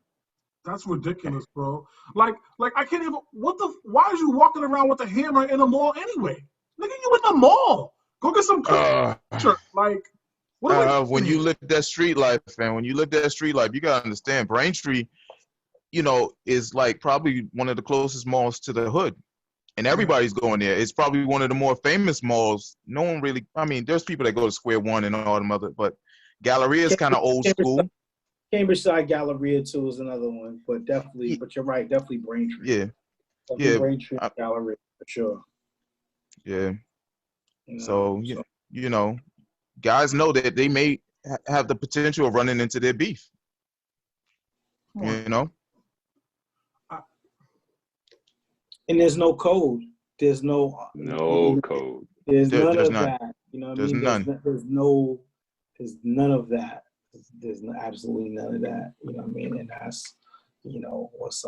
that's ridiculous, bro. Like I can't even. Why are you walking around with a hammer in the mall anyway? Nigga, you in the mall. Go get some culture. Like, what are we when you doing? live that street life, man, when you live that street life, you gotta understand Braintree, is like probably one of the closest malls to the hood. And everybody's going there. It's probably one of the more famous malls. No one really, I mean, there's people that go to Square One and all them other, but Galleria is kind of old school. Cambridge Side Galleria too is another one, but definitely, but you're right, definitely Braintree. Yeah. Definitely Braintree Galleria for sure. Yeah. So, guys know that they may have the potential of running into their beef. You know? And there's no code. There's no code. There's none there's of none. that. You know what There's I mean? none. There's none of that. There's absolutely none of that. You know what I mean? And that's, what's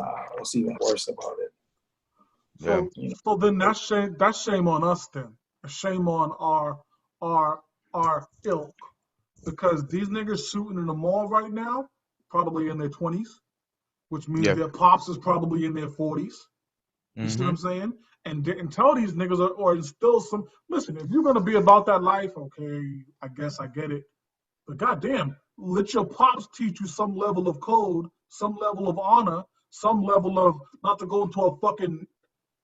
even worse about it. So, so then that's shame on us then. Shame on our ilk. Because these niggas shooting in the mall right now, probably in their 20s, which means their pops is probably in their 40s. You see what I'm saying? And didn't tell these niggas or instill some. Listen, if you're gonna be about that life, okay, I guess I get it. But goddamn, let your pops teach you some level of code, some level of honor, some level of not to go into a fucking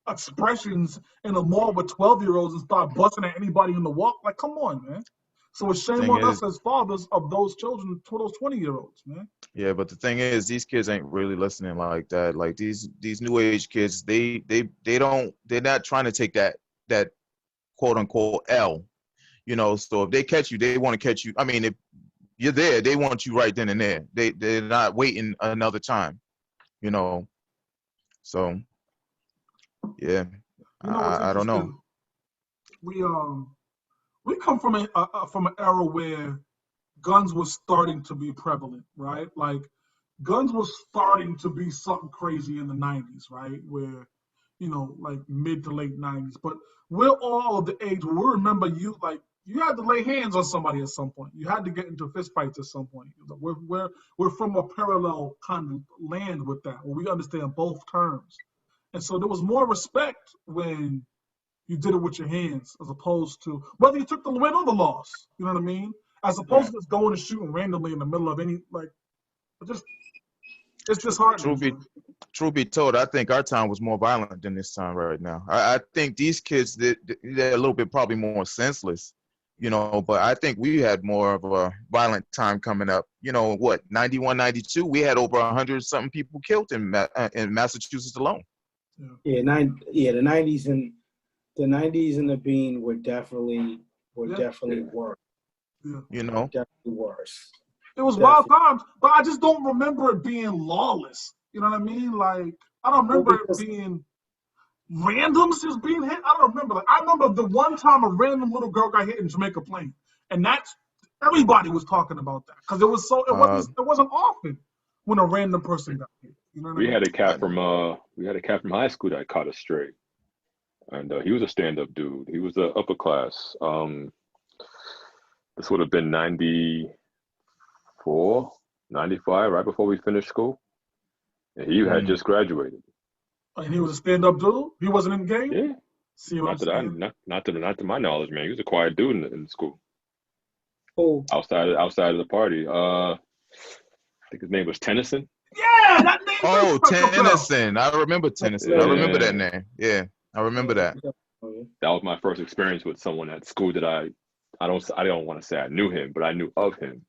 Expressions in a mall with 12-year-olds and start busting at anybody in the walk. Like, come on, man. So it's shame on us as fathers of those children, to those 20-year-olds, man. Yeah, but the thing is, these kids ain't really listening like that. Like these new age kids, they're not trying to take that quote unquote L. So if they catch you, they want to catch you. I mean, if you're there, they want you right then and there. They're not waiting another time. So yeah, I don't know. We come from an era where guns was starting to be prevalent, right? Like guns was starting to be something crazy in the 90s, right? Where, like mid to late 90s. But we're all of the age where we remember you had to lay hands on somebody at some point. You had to get into fist fights at some point. We're from a parallel kind of land with that, where we understand both terms. And so there was more respect when you did it with your hands, as opposed to whether you took the win or the loss. You know what I mean? As opposed to just going and shooting randomly in the middle of any it's disheartening. Truth be told, I think our time was more violent than this time right now. I think these kids they're a little bit probably more senseless, but I think we had more of a violent time coming up. 91, 92, we had over 100-something people killed in Massachusetts alone. The 90s and the Bean were definitely worse. Definitely worse. It was wild times, but I just don't remember it being lawless. You know what I mean? Like I don't remember it being randoms just being hit. I don't remember. I remember the one time a random little girl got hit in Jamaica Plain, and that's everybody was talking about that because it wasn't often when a random person got hit. You know what I mean? We had a cat from high school that caught us straight, and he was a stand-up dude. He was the upper class. This would have been 94, 95, right before we finished school, and he had just graduated. And he was a stand-up dude. He wasn't in the game. Yeah. See what not to my knowledge, man. He was a quiet dude in school. Oh. Outside of the party. I think his name was Tennyson. Yeah, that name. Oh, Tennyson. I remember Tennyson. Yeah. I remember that name. Yeah, I remember that. That was my first experience with someone at school that I don't want to say I knew him, but I knew of him.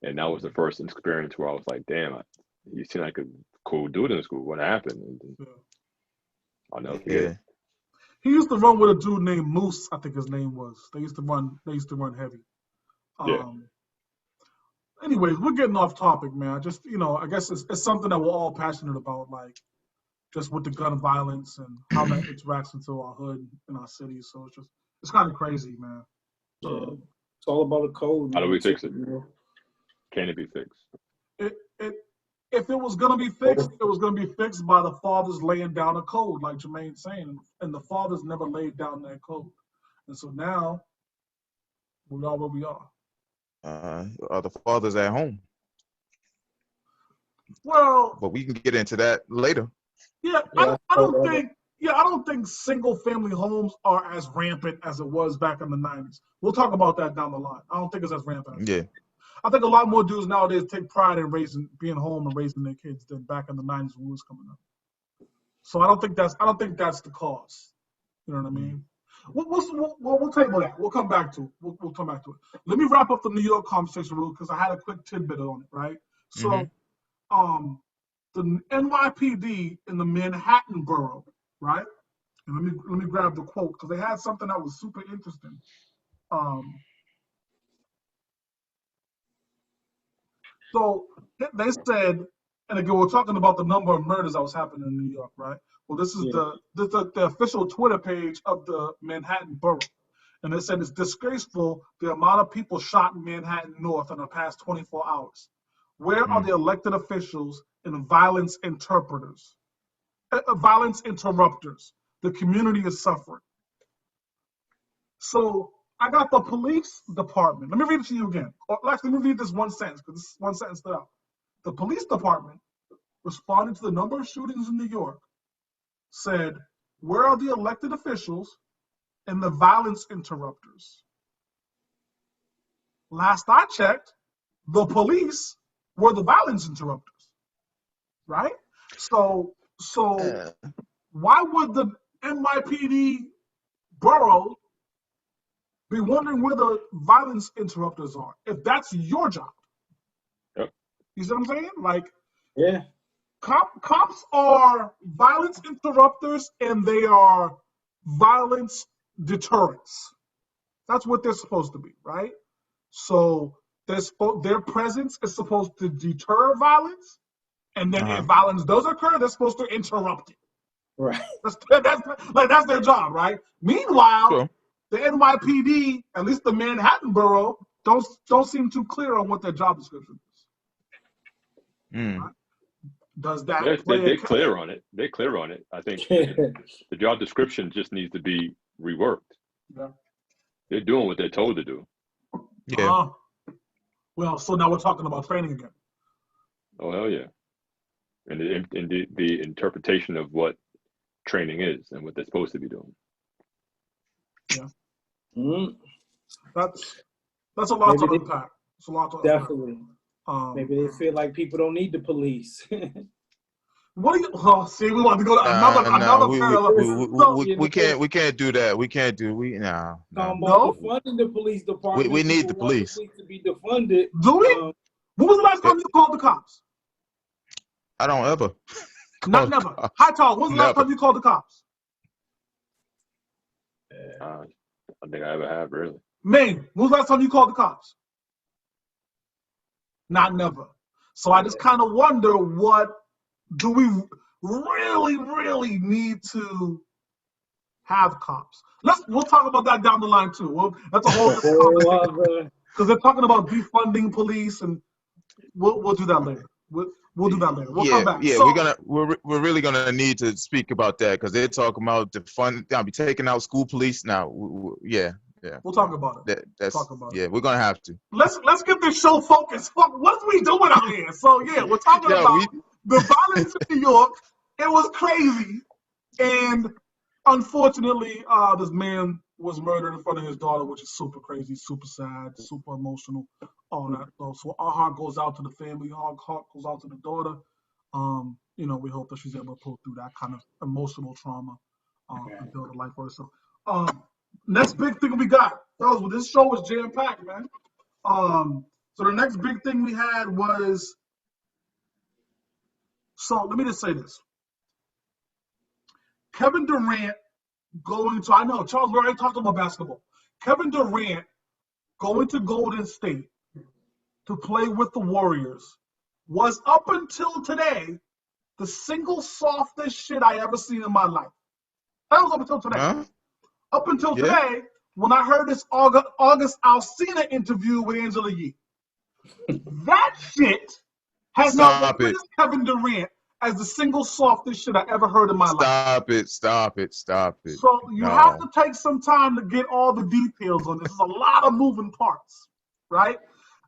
And that was the first experience where I was like, damn, You seem like a cool dude in school. What happened? Yeah. I'll never forget. Yeah. He used to run with a dude named Moose, I think his name was. They used to run heavy. Yeah. Anyways, we're getting off topic, man. Just, I guess it's something that we're all passionate about, like just with the gun violence and how that interacts into our hood and our cities. So it's kind of crazy, man. Yeah. It's all about a code. How do we fix it? You know? Can it be fixed? If it was gonna be fixed, it was gonna be fixed by the fathers laying down a code, like Jermaine's saying, and the fathers never laid down that code, and so now we are where we are. Are the fathers at home? Well, But we can get into that later. yeah, I don't think single family homes are as rampant as it was back in the 90s. We'll talk about that down the line. I don't think it's as rampant. Yeah. I think a lot more dudes nowadays take pride in being home and raising their kids than back in the 90s when we was coming up. So I don't think that's the cause. You know what I mean? We'll table that. We'll come back to it. We'll come back to it. Let me wrap up the New York conversation real because I had a quick tidbit on it, right? So, the NYPD in the Manhattan borough, right? And let me grab the quote because they had something that was super interesting. So they said, and again, we're talking about the number of murders that was happening in New York, right? Well, this is the official Twitter page of the Manhattan borough. And it said it's disgraceful the amount of people shot in Manhattan North in the past 24 hours. Where are the elected officials and violence interrupters? The community is suffering. So I got the police department. Let me read it to you again. Or actually, let me read this one sentence because this one sentence stood out. The police department, responding to the number of shootings in New York, said, where are the elected officials and the violence interrupters? Last I checked, the police were the violence interrupters, right? So why would the NYPD borough be wondering where the violence interrupters are if that's your job? Yep. You see what I'm saying? Like, yeah, cops are violence interrupters and they are violence deterrents. That's what they're supposed to be, right? So their presence is supposed to deter violence, and then if violence does occur, they're supposed to interrupt it. right. That's their job, right? Meanwhile, the NYPD, at least the Manhattan borough, don't seem too clear on what their job description is. Right? Does that they're clear on it? They're clear on it. I think the job description just needs to be reworked. Yeah. They're doing what they're told to do. Yeah. Well, so now we're talking about training again. Oh, hell yeah. And the interpretation of what training is and what they're supposed to be doing. Yeah. That's a lot to unpack. It's a lot to unpack. Definitely. Maybe they feel like people don't need the police. What do you? Oh, see, we want to go to another parallel. We can't do that. We can't do. No. Defunding the police department. We need the police. To be defunded. Do we? When was the last time you called the cops? I don't ever. Not never. High Tall. When's the last time you called the cops? I think I ever have, really. Maine. When's the last time you called the cops? Not never. So I just kind of wonder, what do we really, really need to have cops? We'll talk about that down the line too. That's a whole different conversation because they're talking about defunding police, and we'll do that later. We'll do that later. We'll come back. Yeah, so, we're really gonna need to speak about that because they're talking about defund. I'll be taking out school police now. Yeah. We'll talk about it. We're gonna have to. Let's get this show focused. What are we doing out here? So yeah, we're talking about the violence in New York. It was crazy, and unfortunately, this man was murdered in front of his daughter, which is super crazy, super sad, super emotional, all that. So our heart goes out to the family. Our heart goes out to the daughter. We hope that she's able to pull through that kind of emotional trauma and build a life for herself. Next big thing we got, fellas. This show was jam-packed, man. So the next big thing we had was So let me just say this. Kevin Durant going to, I know, Charles, we already talked about basketball. Kevin Durant going to Golden State to play with the Warriors was up until today the single softest shit I ever seen in my life. That was up until today. Huh? Up until Yeah. today, when I heard this August Alsina interview with Angela Yee. That shit has not Stop it. replaced Kevin Durant as the single softest shit I ever heard in my life. Stop it. Stop it. Stop it. So you No. have to take some time to get all the details on this. There's a lot of moving parts, right?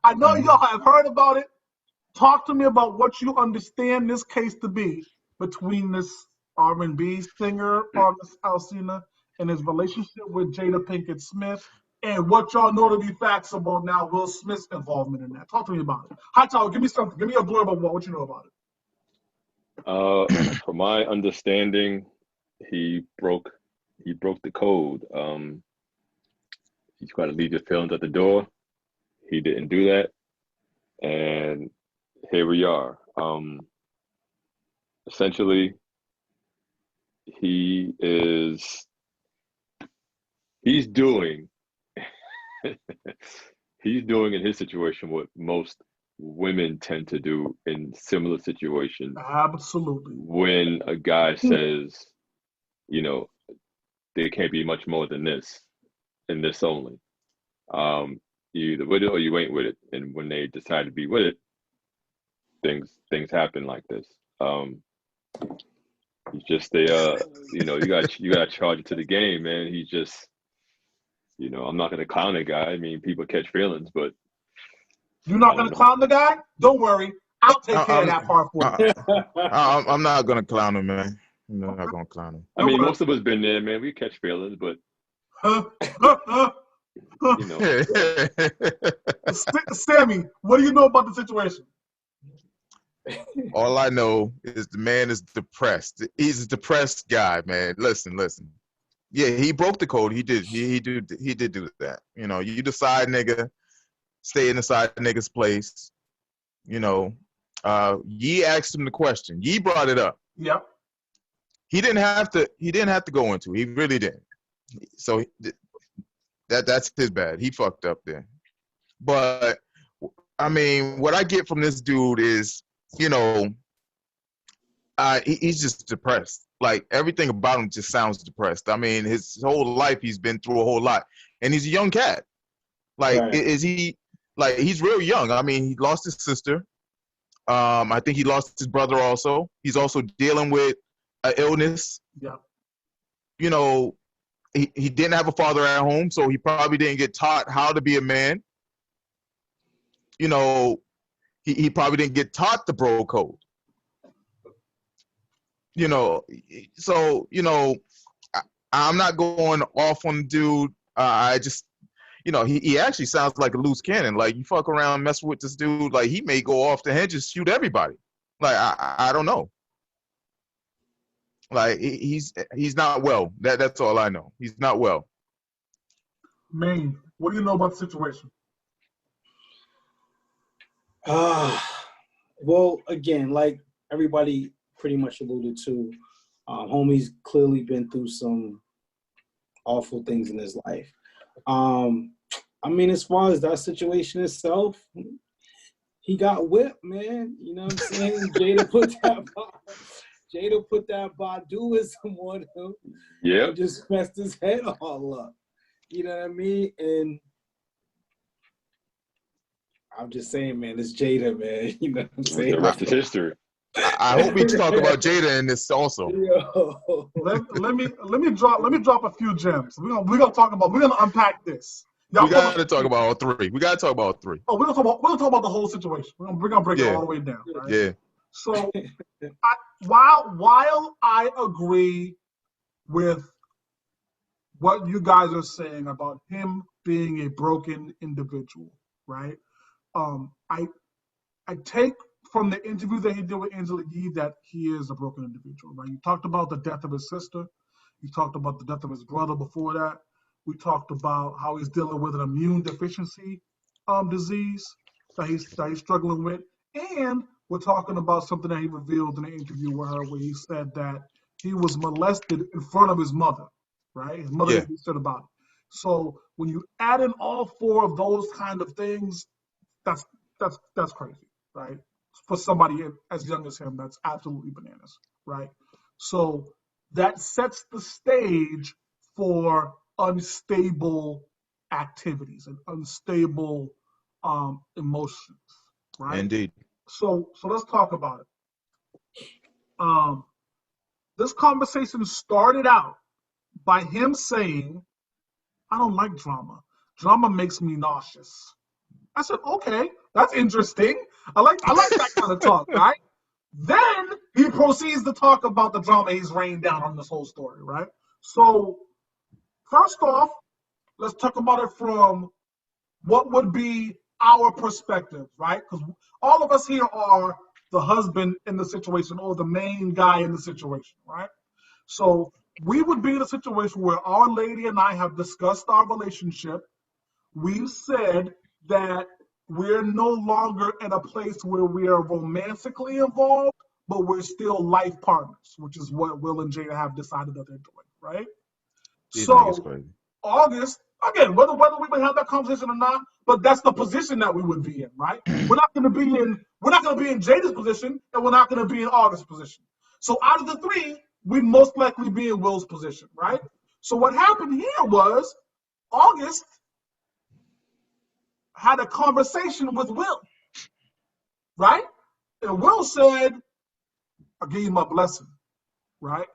I know y'all have heard about it. Talk to me about what you understand this case to be between this R&B singer, August Alsina, and his relationship with Jada Pinkett Smith, and what y'all know to be facts about now Will Smith's involvement in that. Talk to me about it. Hightower, give me something. Give me a blurb about what you know about it. From my understanding, he broke the code. You got to leave your feelings at the door. He didn't do that, and here we are. Essentially, he's doing he's doing in his situation what most women tend to do in similar situations. Absolutely. When a guy says, you know, there can't be much more than this and this only. You either with it or you ain't with it. And when they decide to be with it, things happen like this. He's just you gotta charge it to the game, man. He's just, I'm not gonna clown a guy. I mean, people catch feelings, but you're not gonna clown the guy? Don't worry, I'll take care of that part for you. I'm not gonna clown him, man. I'm not gonna clown him. I mean, most of us been there, man. We catch feelings, but Sammy, what do you know about the situation? All I know is the man is depressed. He's a depressed guy, man. Listen. Yeah, he broke the code. He did do that. You decide, nigga, stay inside the nigga's place. Yee asked him the question. Yee brought it up. Yep. He didn't have to go into it. He really didn't. So that's his bad. He fucked up there. But I mean, what I get from this dude is, he's just depressed. Like, everything about him just sounds depressed. I mean, his whole life he's been through a whole lot, and he's a young cat. Like, right. Is he? Like, he's real young. I mean, he lost his sister. I think he lost his brother also. He's also dealing with an illness. Yeah. He didn't have a father at home, so he probably didn't get taught how to be a man. He probably didn't get taught the bro code. So, I'm not going off on the dude. I just, he actually sounds like a loose cannon. Like, you fuck around, mess with this dude, like, he may go off the hinges, shoot everybody. Like, I don't know. Like, he's not well. That's all I know. He's not well. Maine, what do you know about the situation? Well, again, like everybody pretty much alluded to, homie's clearly been through some awful things in his life. I mean, as far as that situation itself, he got whipped, man. You know what I'm saying? Jada put that Baduism on him. Yeah. Just messed his head all up. You know what I mean? And I'm just saying, man, it's Jada, man. You know what I'm saying? The rest is history. I hope we talk about Jada in this also. Yo. Let me drop a few gems. We're gonna unpack this. We got to talk about all three. Oh, we're gonna talk about the whole situation. We're gonna break it all the way down. Right? Yeah. So, while I agree with what you guys are saying about him being a broken individual, right? I take from the interview that he did with Angela Yee that he is a broken individual, right? You talked about the death of his sister. You talked about the death of his brother before that. We talked about how he's dealing with an immune deficiency disease that he's struggling with. And we're talking about something that he revealed in an interview with her where he said that he was molested in front of his mother, right? His mother Yeah. didn't said about it. So when you add in all four of those kind of things, that's crazy, right? For somebody as young as him, that's absolutely bananas, right? So that sets the stage for unstable activities and unstable emotions, right? Indeed. So let's talk about it. This conversation started out by him saying, "I don't like drama. Drama makes me nauseous." I said, "Okay, that's interesting. I like that kind of talk, right?" Then he proceeds to talk about the drama he's rained down on this whole story, right? So first off, let's talk about it from what would be our perspective, right? Because all of us here are the husband in the situation or the main guy in the situation, right? So we would be in a situation where our lady and I have discussed our relationship. We've said that we're no longer in a place where we are romantically involved, but we're still life partners, which is what Will and Jada have decided that they're doing, right? These niggas So crazy. August, again, whether we would have that conversation or not, but that's the position that we would be in, right? We're not gonna be in Jada's position, and we're not gonna be in August's position. So out of the three, we'd most likely be in Will's position, right? So what happened here was August had a conversation with Will, right? And Will said, "I'll give you my blessing," right?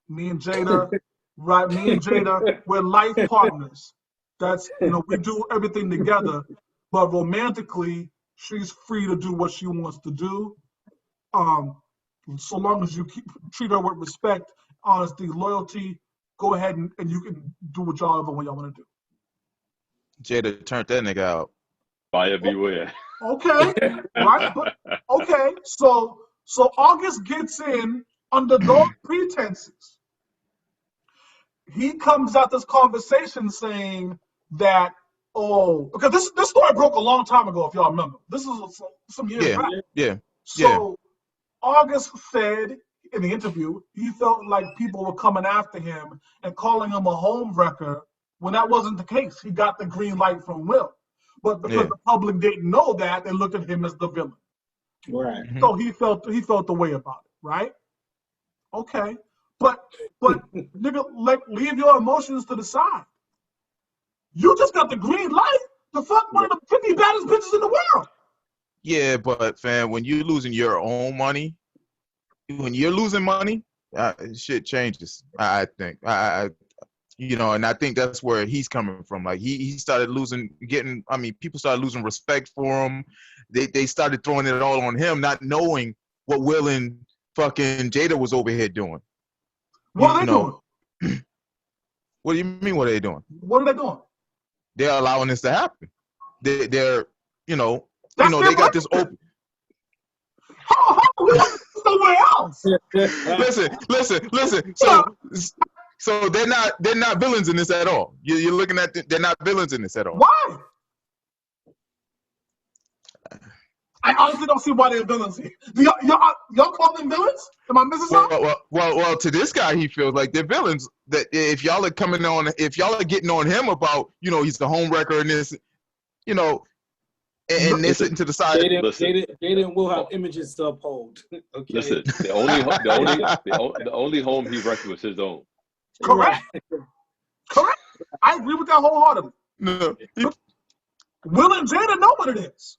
Me and Jada, right? Me and Jada, we're life partners. That's, we do everything together, but romantically, she's free to do what she wants to do. So long as you treat her with respect, honesty, loyalty, go ahead and you can do whatever way y'all want to do. Jada turned that nigga out. Buyer beware. Okay, right? But okay, so August gets in under those pretenses. He comes out this conversation saying that, because this story broke a long time ago, if y'all remember. This is some years back. Yeah. So August said in the interview he felt like people were coming after him and calling him a home wrecker when that wasn't the case. He got the green light from Will. But because the public didn't know that, they looked at him as the villain. Right. So he felt the way about it, right? Okay. But nigga, leave your emotions to the side. You just got the green light to fuck one of the 50 baddest bitches in the world. Yeah, but fam, when you're losing your own money, shit changes. I think. And I think that's where he's coming from. Like he started people started losing respect for him. They started throwing it all on him, not knowing what Will and fucking Jada was over here doing. What are they doing? What do you mean? What are they doing? What are they doing? They're allowing this to happen. They got this open. How somewhere else? Listen. So they're not villains in this at all. You're looking at they're not villains in this at all. Why? I honestly don't see why they're villains here. Y'all call them villains? Am I missing something? Well, to this guy, he feels like they're villains. That if y'all are getting on him about, he's the home wrecker and this, and they're sitting to the side. Jada will have images to uphold. Okay. Listen, the only home he wrecked was his own. Correct. Correct. I agree with that wholeheartedly. No, Will and Jada know what it is.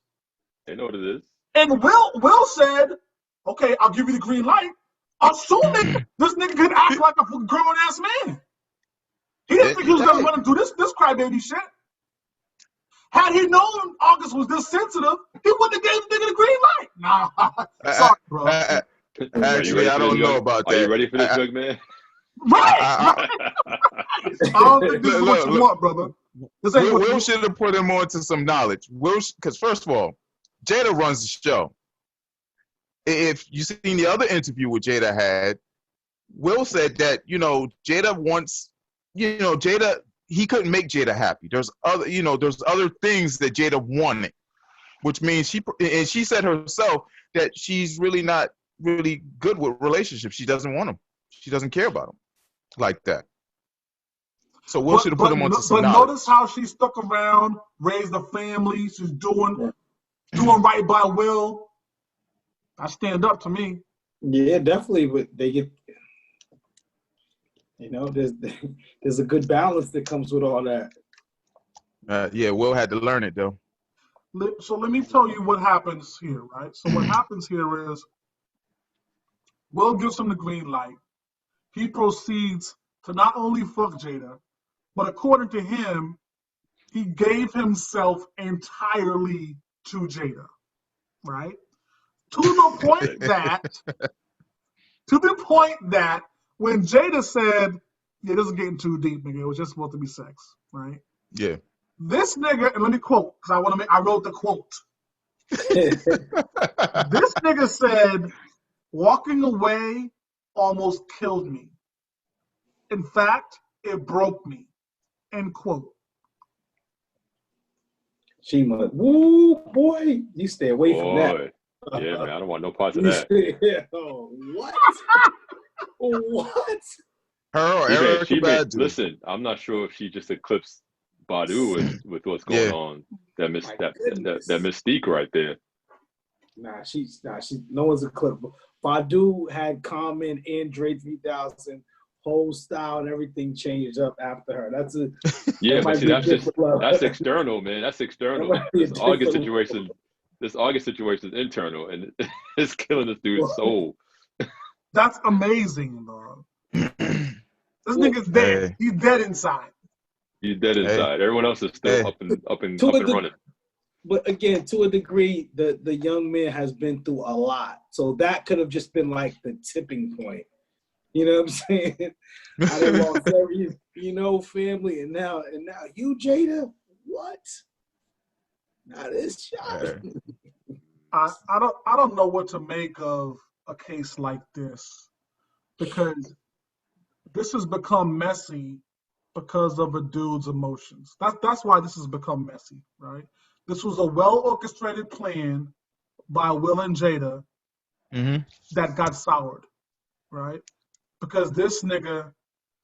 They know what it is. And Will said, "Okay, I'll give you the green light," assuming this nigga could act like a grown-ass man. He didn't think he was going to run and do this crybaby shit. Had he known August was this sensitive, he wouldn't have gave the nigga the green light. Nah, sorry, bro. Actually, I don't know about that. Are you ready for this, young man? Right. I don't think this is what you want, brother. Will should have put him on to some knowledge. Because first of all, Jada runs the show. If you seen the other interview with Jada had, Will said that, Jada wants, Jada, he couldn't make Jada happy. There's other things that Jada wanted, which means she said herself that she's really not really good with relationships. She doesn't want him. She doesn't care about him like that. So Will should have put him onto some knowledge. But notice how she stuck around, raised a family. She's doing right by Will. I stand up to me. Yeah, definitely. But they get, there's a good balance that comes with all that. Yeah, Will had to learn it though. So let me tell you what happens here, right? So what happens here is Will gives him the green light. He proceeds to not only fuck Jada, but according to him, he gave himself entirely to Jada, right? To the point that when Jada said, yeah, this is getting too deep, nigga. It was just supposed to be sex, right? Yeah. This nigga, and let me quote, because I wrote the quote. This nigga said, walking away almost killed me. In fact, it broke me. End quote. She must, woo, boy, you stay away from that. Yeah, man, I don't want no parts of that. What? What? Her or Erica Badu? Listen, I'm not sure if she just eclipsed Badu with what's going on. That mystique right there. Nah, no one's eclipsed. Badu had Common and Dre 3000 whole style and everything changed up after her. But see, that's external, man. That's external. This August situation is internal, and it's killing this dude's soul. That's amazing, dog. This nigga's dead. He's dead inside. He's dead inside. Everyone else is still up and running. But again, to a degree, the young man has been through a lot. So that could have just been like the tipping point. You know what I'm saying? I done lost every, family, and now you, Jada, what? Now this shot. I don't know what to make of a case like this, because this has become messy because of a dude's emotions. That's why this has become messy, right? This was a well-orchestrated plan by Will and Jada that got soured, right? Because this nigga,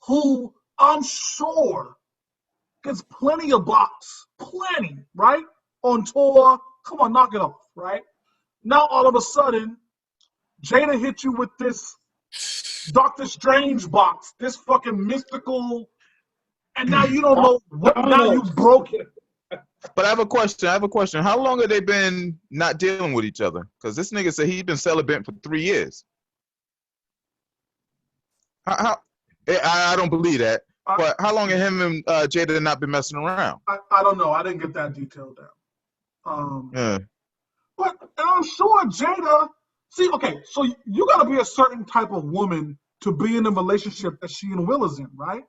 who I'm sure gets plenty of box, right? On tour, come on, knock it off, right? Now all of a sudden, Jada hit you with this Doctor Strange box, this fucking mystical, and now you don't know what, now you broke it. But I have a question. How long have they been not dealing with each other? Because this nigga said he's been celibate for 3 years. I don't believe that. But how long have him and Jada not been messing around? I don't know. I didn't get that detail down. Yeah. But I'm sure Jada. See, okay, so you got to be a certain type of woman to be in a relationship that she and Will is in, right?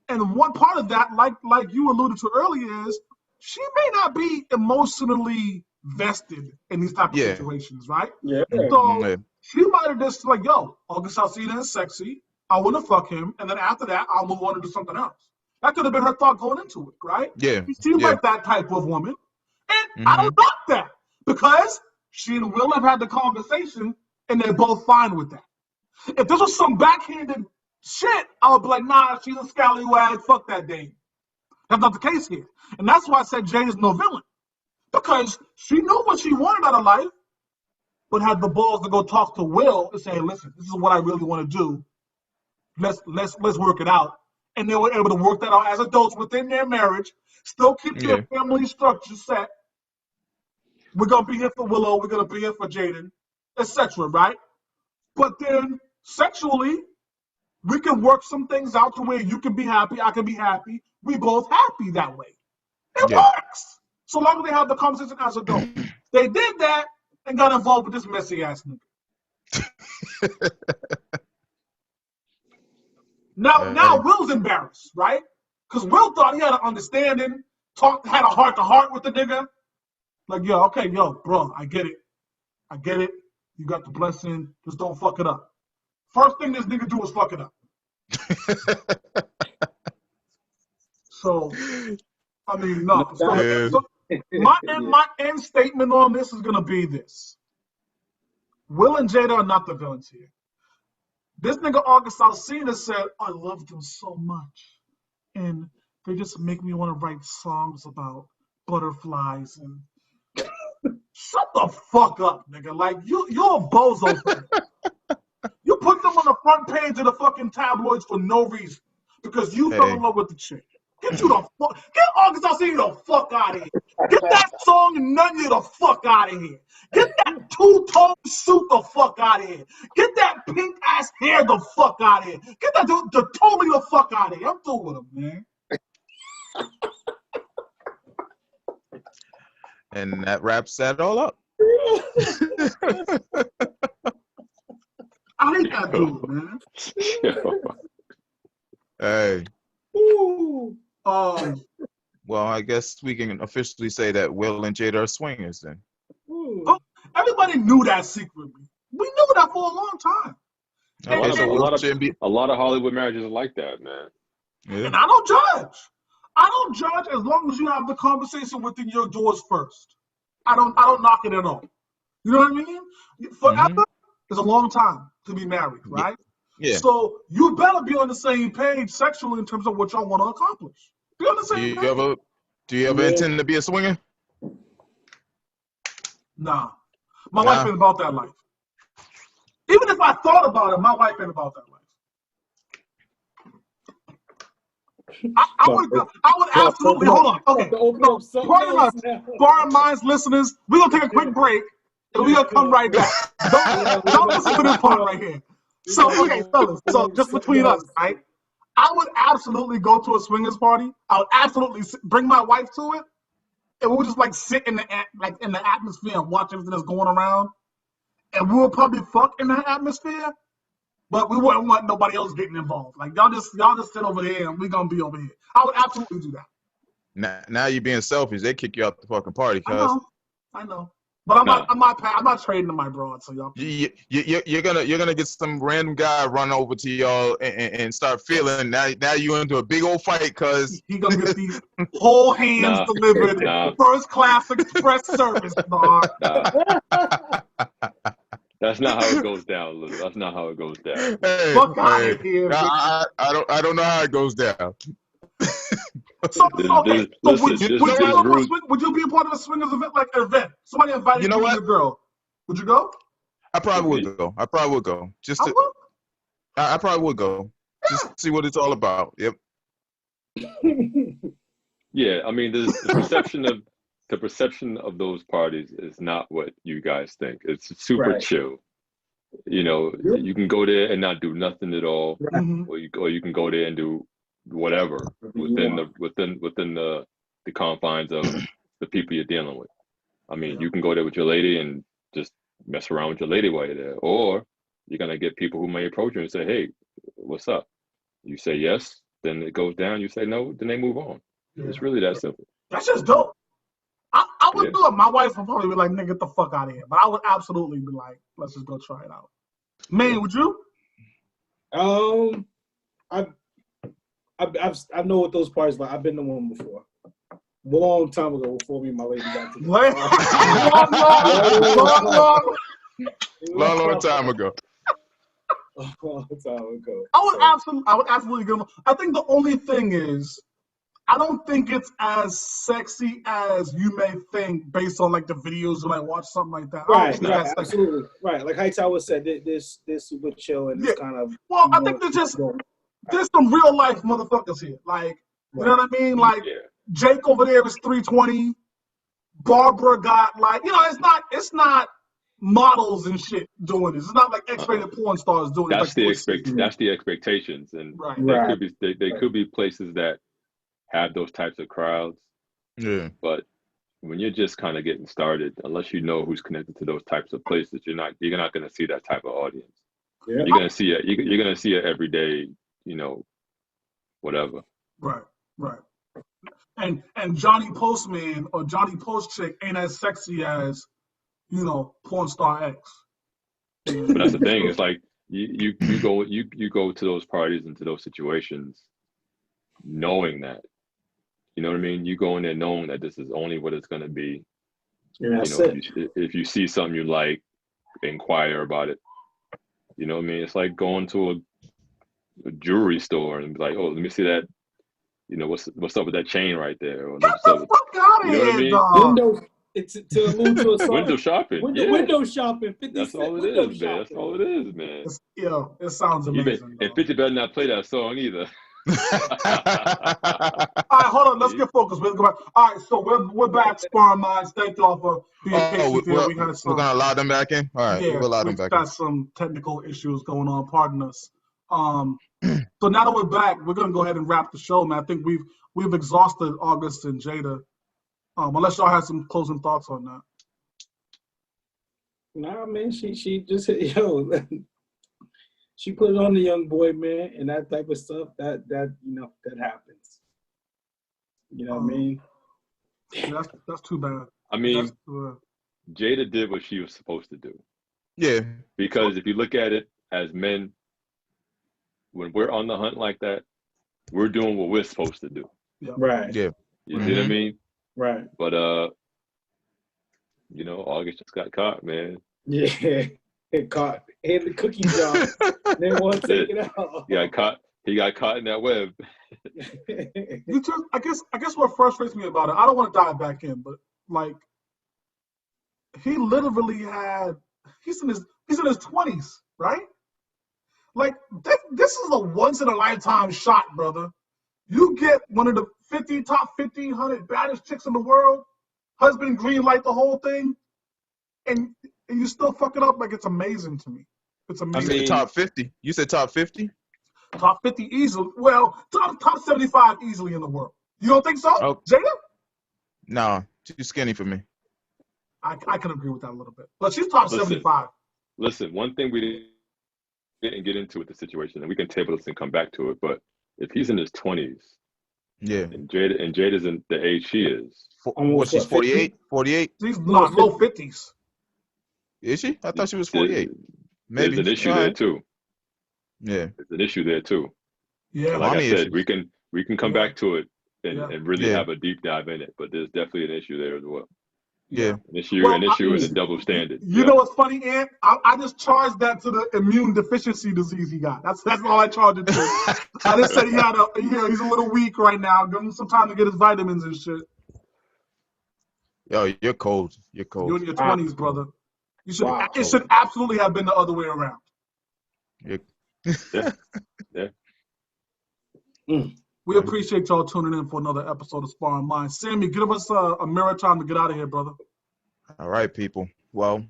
And one part of that, like you alluded to earlier, is she may not be emotionally vested in these type of situations, right? Yeah. So she might have just like, yo, August Alsina is sexy. I want to fuck him, and then after that, I'll move on and do something else. That could have been her thought going into it, right? Yeah. She seems like that type of woman. And I don't knock that, because she and Will have had the conversation, and they're both fine with that. If this was some backhanded shit, I would be like, nah, she's a scallywag, fuck that dame. That's not the case here. And that's why I said Jada's no villain. Because she knew what she wanted out of life, but had the balls to go talk to Will and say, listen, this is what I really want to do. Let's work it out. And they were able to work that out as adults within their marriage, still keep their family structure set. We're going to be here for Willow, we're going to be here for Jaden, etc., right? But then sexually, we can work some things out to where you can be happy, I can be happy. We both happy that way. It works. So long as they have the conversation as adults. They did that and got involved with this messy ass nigga. Now Will's embarrassed, right? Because Will thought he had an understanding, had a heart-to-heart with the nigga. Like, bro, I get it. You got the blessing. Just don't fuck it up. First thing this nigga do is fuck it up. So, I mean, no. So my end statement on this is going to be this. Will and Jada are not the villains here. This nigga August Alsina said, I love them so much. And they just make me want to write songs about butterflies and shut the fuck up, nigga. Like you're a bozo for that. You put them on the front page of the fucking tabloids for no reason. Because you fell in love with the chick. Get August Alsina the fuck out of here. Get that song and none of you the fuck out of here. Get that two-tone suit the fuck out of here. Get that pink ass hair the fuck out of here. Get that the totally the fuck out of here. I'm through with him, man. And that wraps that all up. I hate that dude, man. Hey. Ooh. Well, I guess we can officially say that Will and Jada are swingers then. Oh, everybody knew that secretly. We knew that for a long time. Okay, so a Will lot of Hollywood marriages are like that, man. Yeah. And I don't judge. I don't judge as long as you have the conversation within your doors first. I don't knock it at all. You know what I mean? Forever is a long time to be married, right? Yeah. So you better be on the same page sexually in terms of what y'all want to accomplish. Be on the same page. Do you ever intend to be a swinger? Nah. My wife ain't about that life. Even if I thought about it, my wife ain't about that life. I would absolutely, hold on. Okay. So, pardon us, Sparring Minds listeners, we're going to take a quick break, and we're going to come right back. Don't listen to this part right here. So, okay, fellas, so just between us, right? I would absolutely go to a swingers party. I would absolutely bring my wife to it, and we would just like sit in the atmosphere and watch everything that's going around. And we would probably fuck in that atmosphere, but we wouldn't want nobody else getting involved. Like y'all just sit over there, and we're gonna be over here. I would absolutely do that. Now you're being selfish. They kick you out the fucking party, cuz. I know. But I'm not trading to my broad, so y'all. You're gonna get some random guy run over to y'all and start feeling now you into a big old fight, cuz he gonna get these whole hands delivered, first class express service, dog. That's not how it goes down, Lou. That's not how it goes down. Hey, fuck out of here. I don't know how it goes down. So would you be a part of a swingers event, like an event? Somebody invited you and your girl. Would you go? I probably would go. I probably would go. I probably would go. Just to see what it's all about. Yep. Yeah, I mean, the perception of those parties is not what you guys think. It's super chill. You know, you can go there and not do nothing at all, or you can go there and do whatever within the confines of the people you're dealing with. I mean, you can go there with your lady and just mess around with your lady while you're there, or you're gonna get people who may approach you and say, "Hey, what's up?" You say yes, then it goes down. You say no, then they move on. It's really that simple. That's just dope. I would do it. My wife would probably be like, "Nigga, get the fuck out of here," but I would absolutely be like, "Let's just go try it out." Man, would you? I know what those parties like. I've been to one before. A long time ago, before me and my lady got together. Long time ago. I would absolutely go. I think the only thing is, I don't think it's as sexy as you may think based on like the videos when I watch something like that. Right, absolutely. Right. Like Hightower said, this super chill and it's kind of. Well, I think there's some real life motherfuckers here. Like, you know what I mean? Like Jake over there is 320. Barbara got like, you know, it's not models and shit doing this. It's not like X-rated porn stars doing that's it. That's the expectations, and they could be places that have those types of crowds. Yeah. But when you're just kind of getting started, unless you know who's connected to those types of places, you're not going to see that type of audience. Yeah. You're going to see it. You're going to see it every day. You know, whatever. Right. And Johnny Postman or Johnny Post chick ain't as sexy as, you know, porn star X. But that's the thing. It's like you go to those parties and to those situations, knowing that. You know what I mean? You go in there knowing that this is only what it's going to be. Yeah, if you see something you like, inquire about it. You know what I mean? It's like going to a jewelry store and be like, oh, let me see that. You know, what's up with that chain right there? Or Get the fuck out of you know what I here, mean? dog. Window. It's to allude to a song. Window shopping. Yeah. Window shopping. 50 That's Cent all it window is, man. That's shopping. all it is, man. It sounds amazing. And 50 better not play that song either. All right, hold on. Let's get focused. We'll go back. All right, so we're back. Sparring Minds. Thank y'all for being patient here. We had some. We're gonna allow them back in. All right, Yeah, we'll allow them back got in. some technical issues going on. Pardon us. So now that we're back, we're gonna go ahead and wrap the show, man. I think we've exhausted August and Jada. Unless y'all had some closing thoughts on that. Nah, man, she just she put it on the young boy, man, and that type of stuff. That that happens. You know what I mean? That's too bad. I mean, Jada did what she was supposed to do. Yeah. Because if you look at it as men, when we're on the hunt like that, we're doing what we're supposed to do. Yeah. Right. Yeah. You see what I mean? Right. But August just got caught, man. Yeah. It caught in the cookie jar. They won't take it out. He got caught in that web. I guess what frustrates me about it, I don't want to dive back in, but like he literally he's in his 20s, right? Like this is a once in a lifetime shot, brother. You get one of the top 1,500 baddest chicks in the world, husband green light the whole thing, and you still fuck it up. Like, it's amazing to me. It's amazing. I mean, top 50. You said top 50? Top 50 easily. Well, top 75 easily in the world. You don't think so, Jada? No, too skinny for me. I can agree with that a little bit. But she's top 75. Listen, one thing we didn't get into with the situation, and we can table this and come back to it, but if he's in his 20s, yeah, and Jada's in the age she is. What, she's 48? 48? She's low 50s. Is she? I thought she was 48. Maybe. There's an issue there too. Yeah. There's an issue there too. Yeah. And like I said, we can come back to it and really have a deep dive in it, but there's definitely an issue there as well. Yeah. An issue and a double standard. You know what's funny, Ant? I just charged that to the immune deficiency disease he got. That's all I charged it to. I just said he's a little weak right now. Give him some time to get his vitamins and shit. Yo, you're cold. You're cold. You're in your 20s, brother. You should. Wow. It should absolutely have been the other way around. Yeah. We appreciate y'all tuning in for another episode of Sparring Minds. Sammy, give us a mirror time to get out of here, brother. All right, people. Well,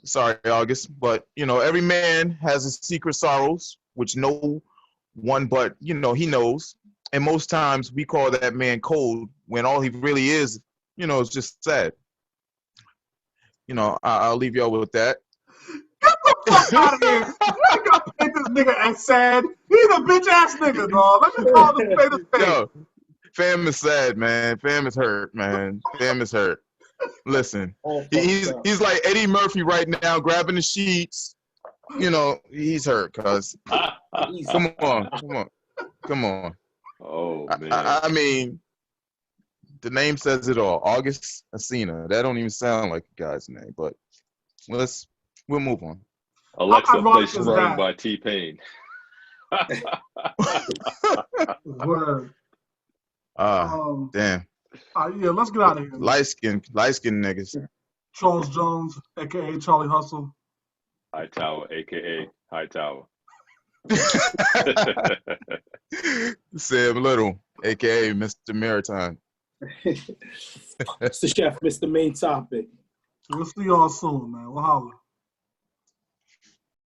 sorry, August, but every man has his secret sorrows, which no one but he knows. And most times we call that man cold when all he really is, is just sad. I'll leave y'all with that. Get the fuck out of here. I gotta paint this nigga as sad. He's a bitch ass nigga, dog. Let's just call this face to face. Yo, fam is sad, man. Fam is hurt, man. Fam is hurt. Listen, he's like Eddie Murphy right now, grabbing the sheets. He's hurt, cuz. Come on. Oh, man. I mean, the name says it all. August Alsina. That don't even sound like a guy's name, but we'll move on. Alexa plays Sparring by T-Pain. Word. Damn. Yeah, let's get out of here. Light skin niggas. Charles Jones, a.k.a. Charlie Hustle. Hightower, a.k.a. Hightower. Sam Little, a.k.a. Mr. Maritime. It's the chef, Mr. Main Topic. We'll see y'all soon, man. We'll holler.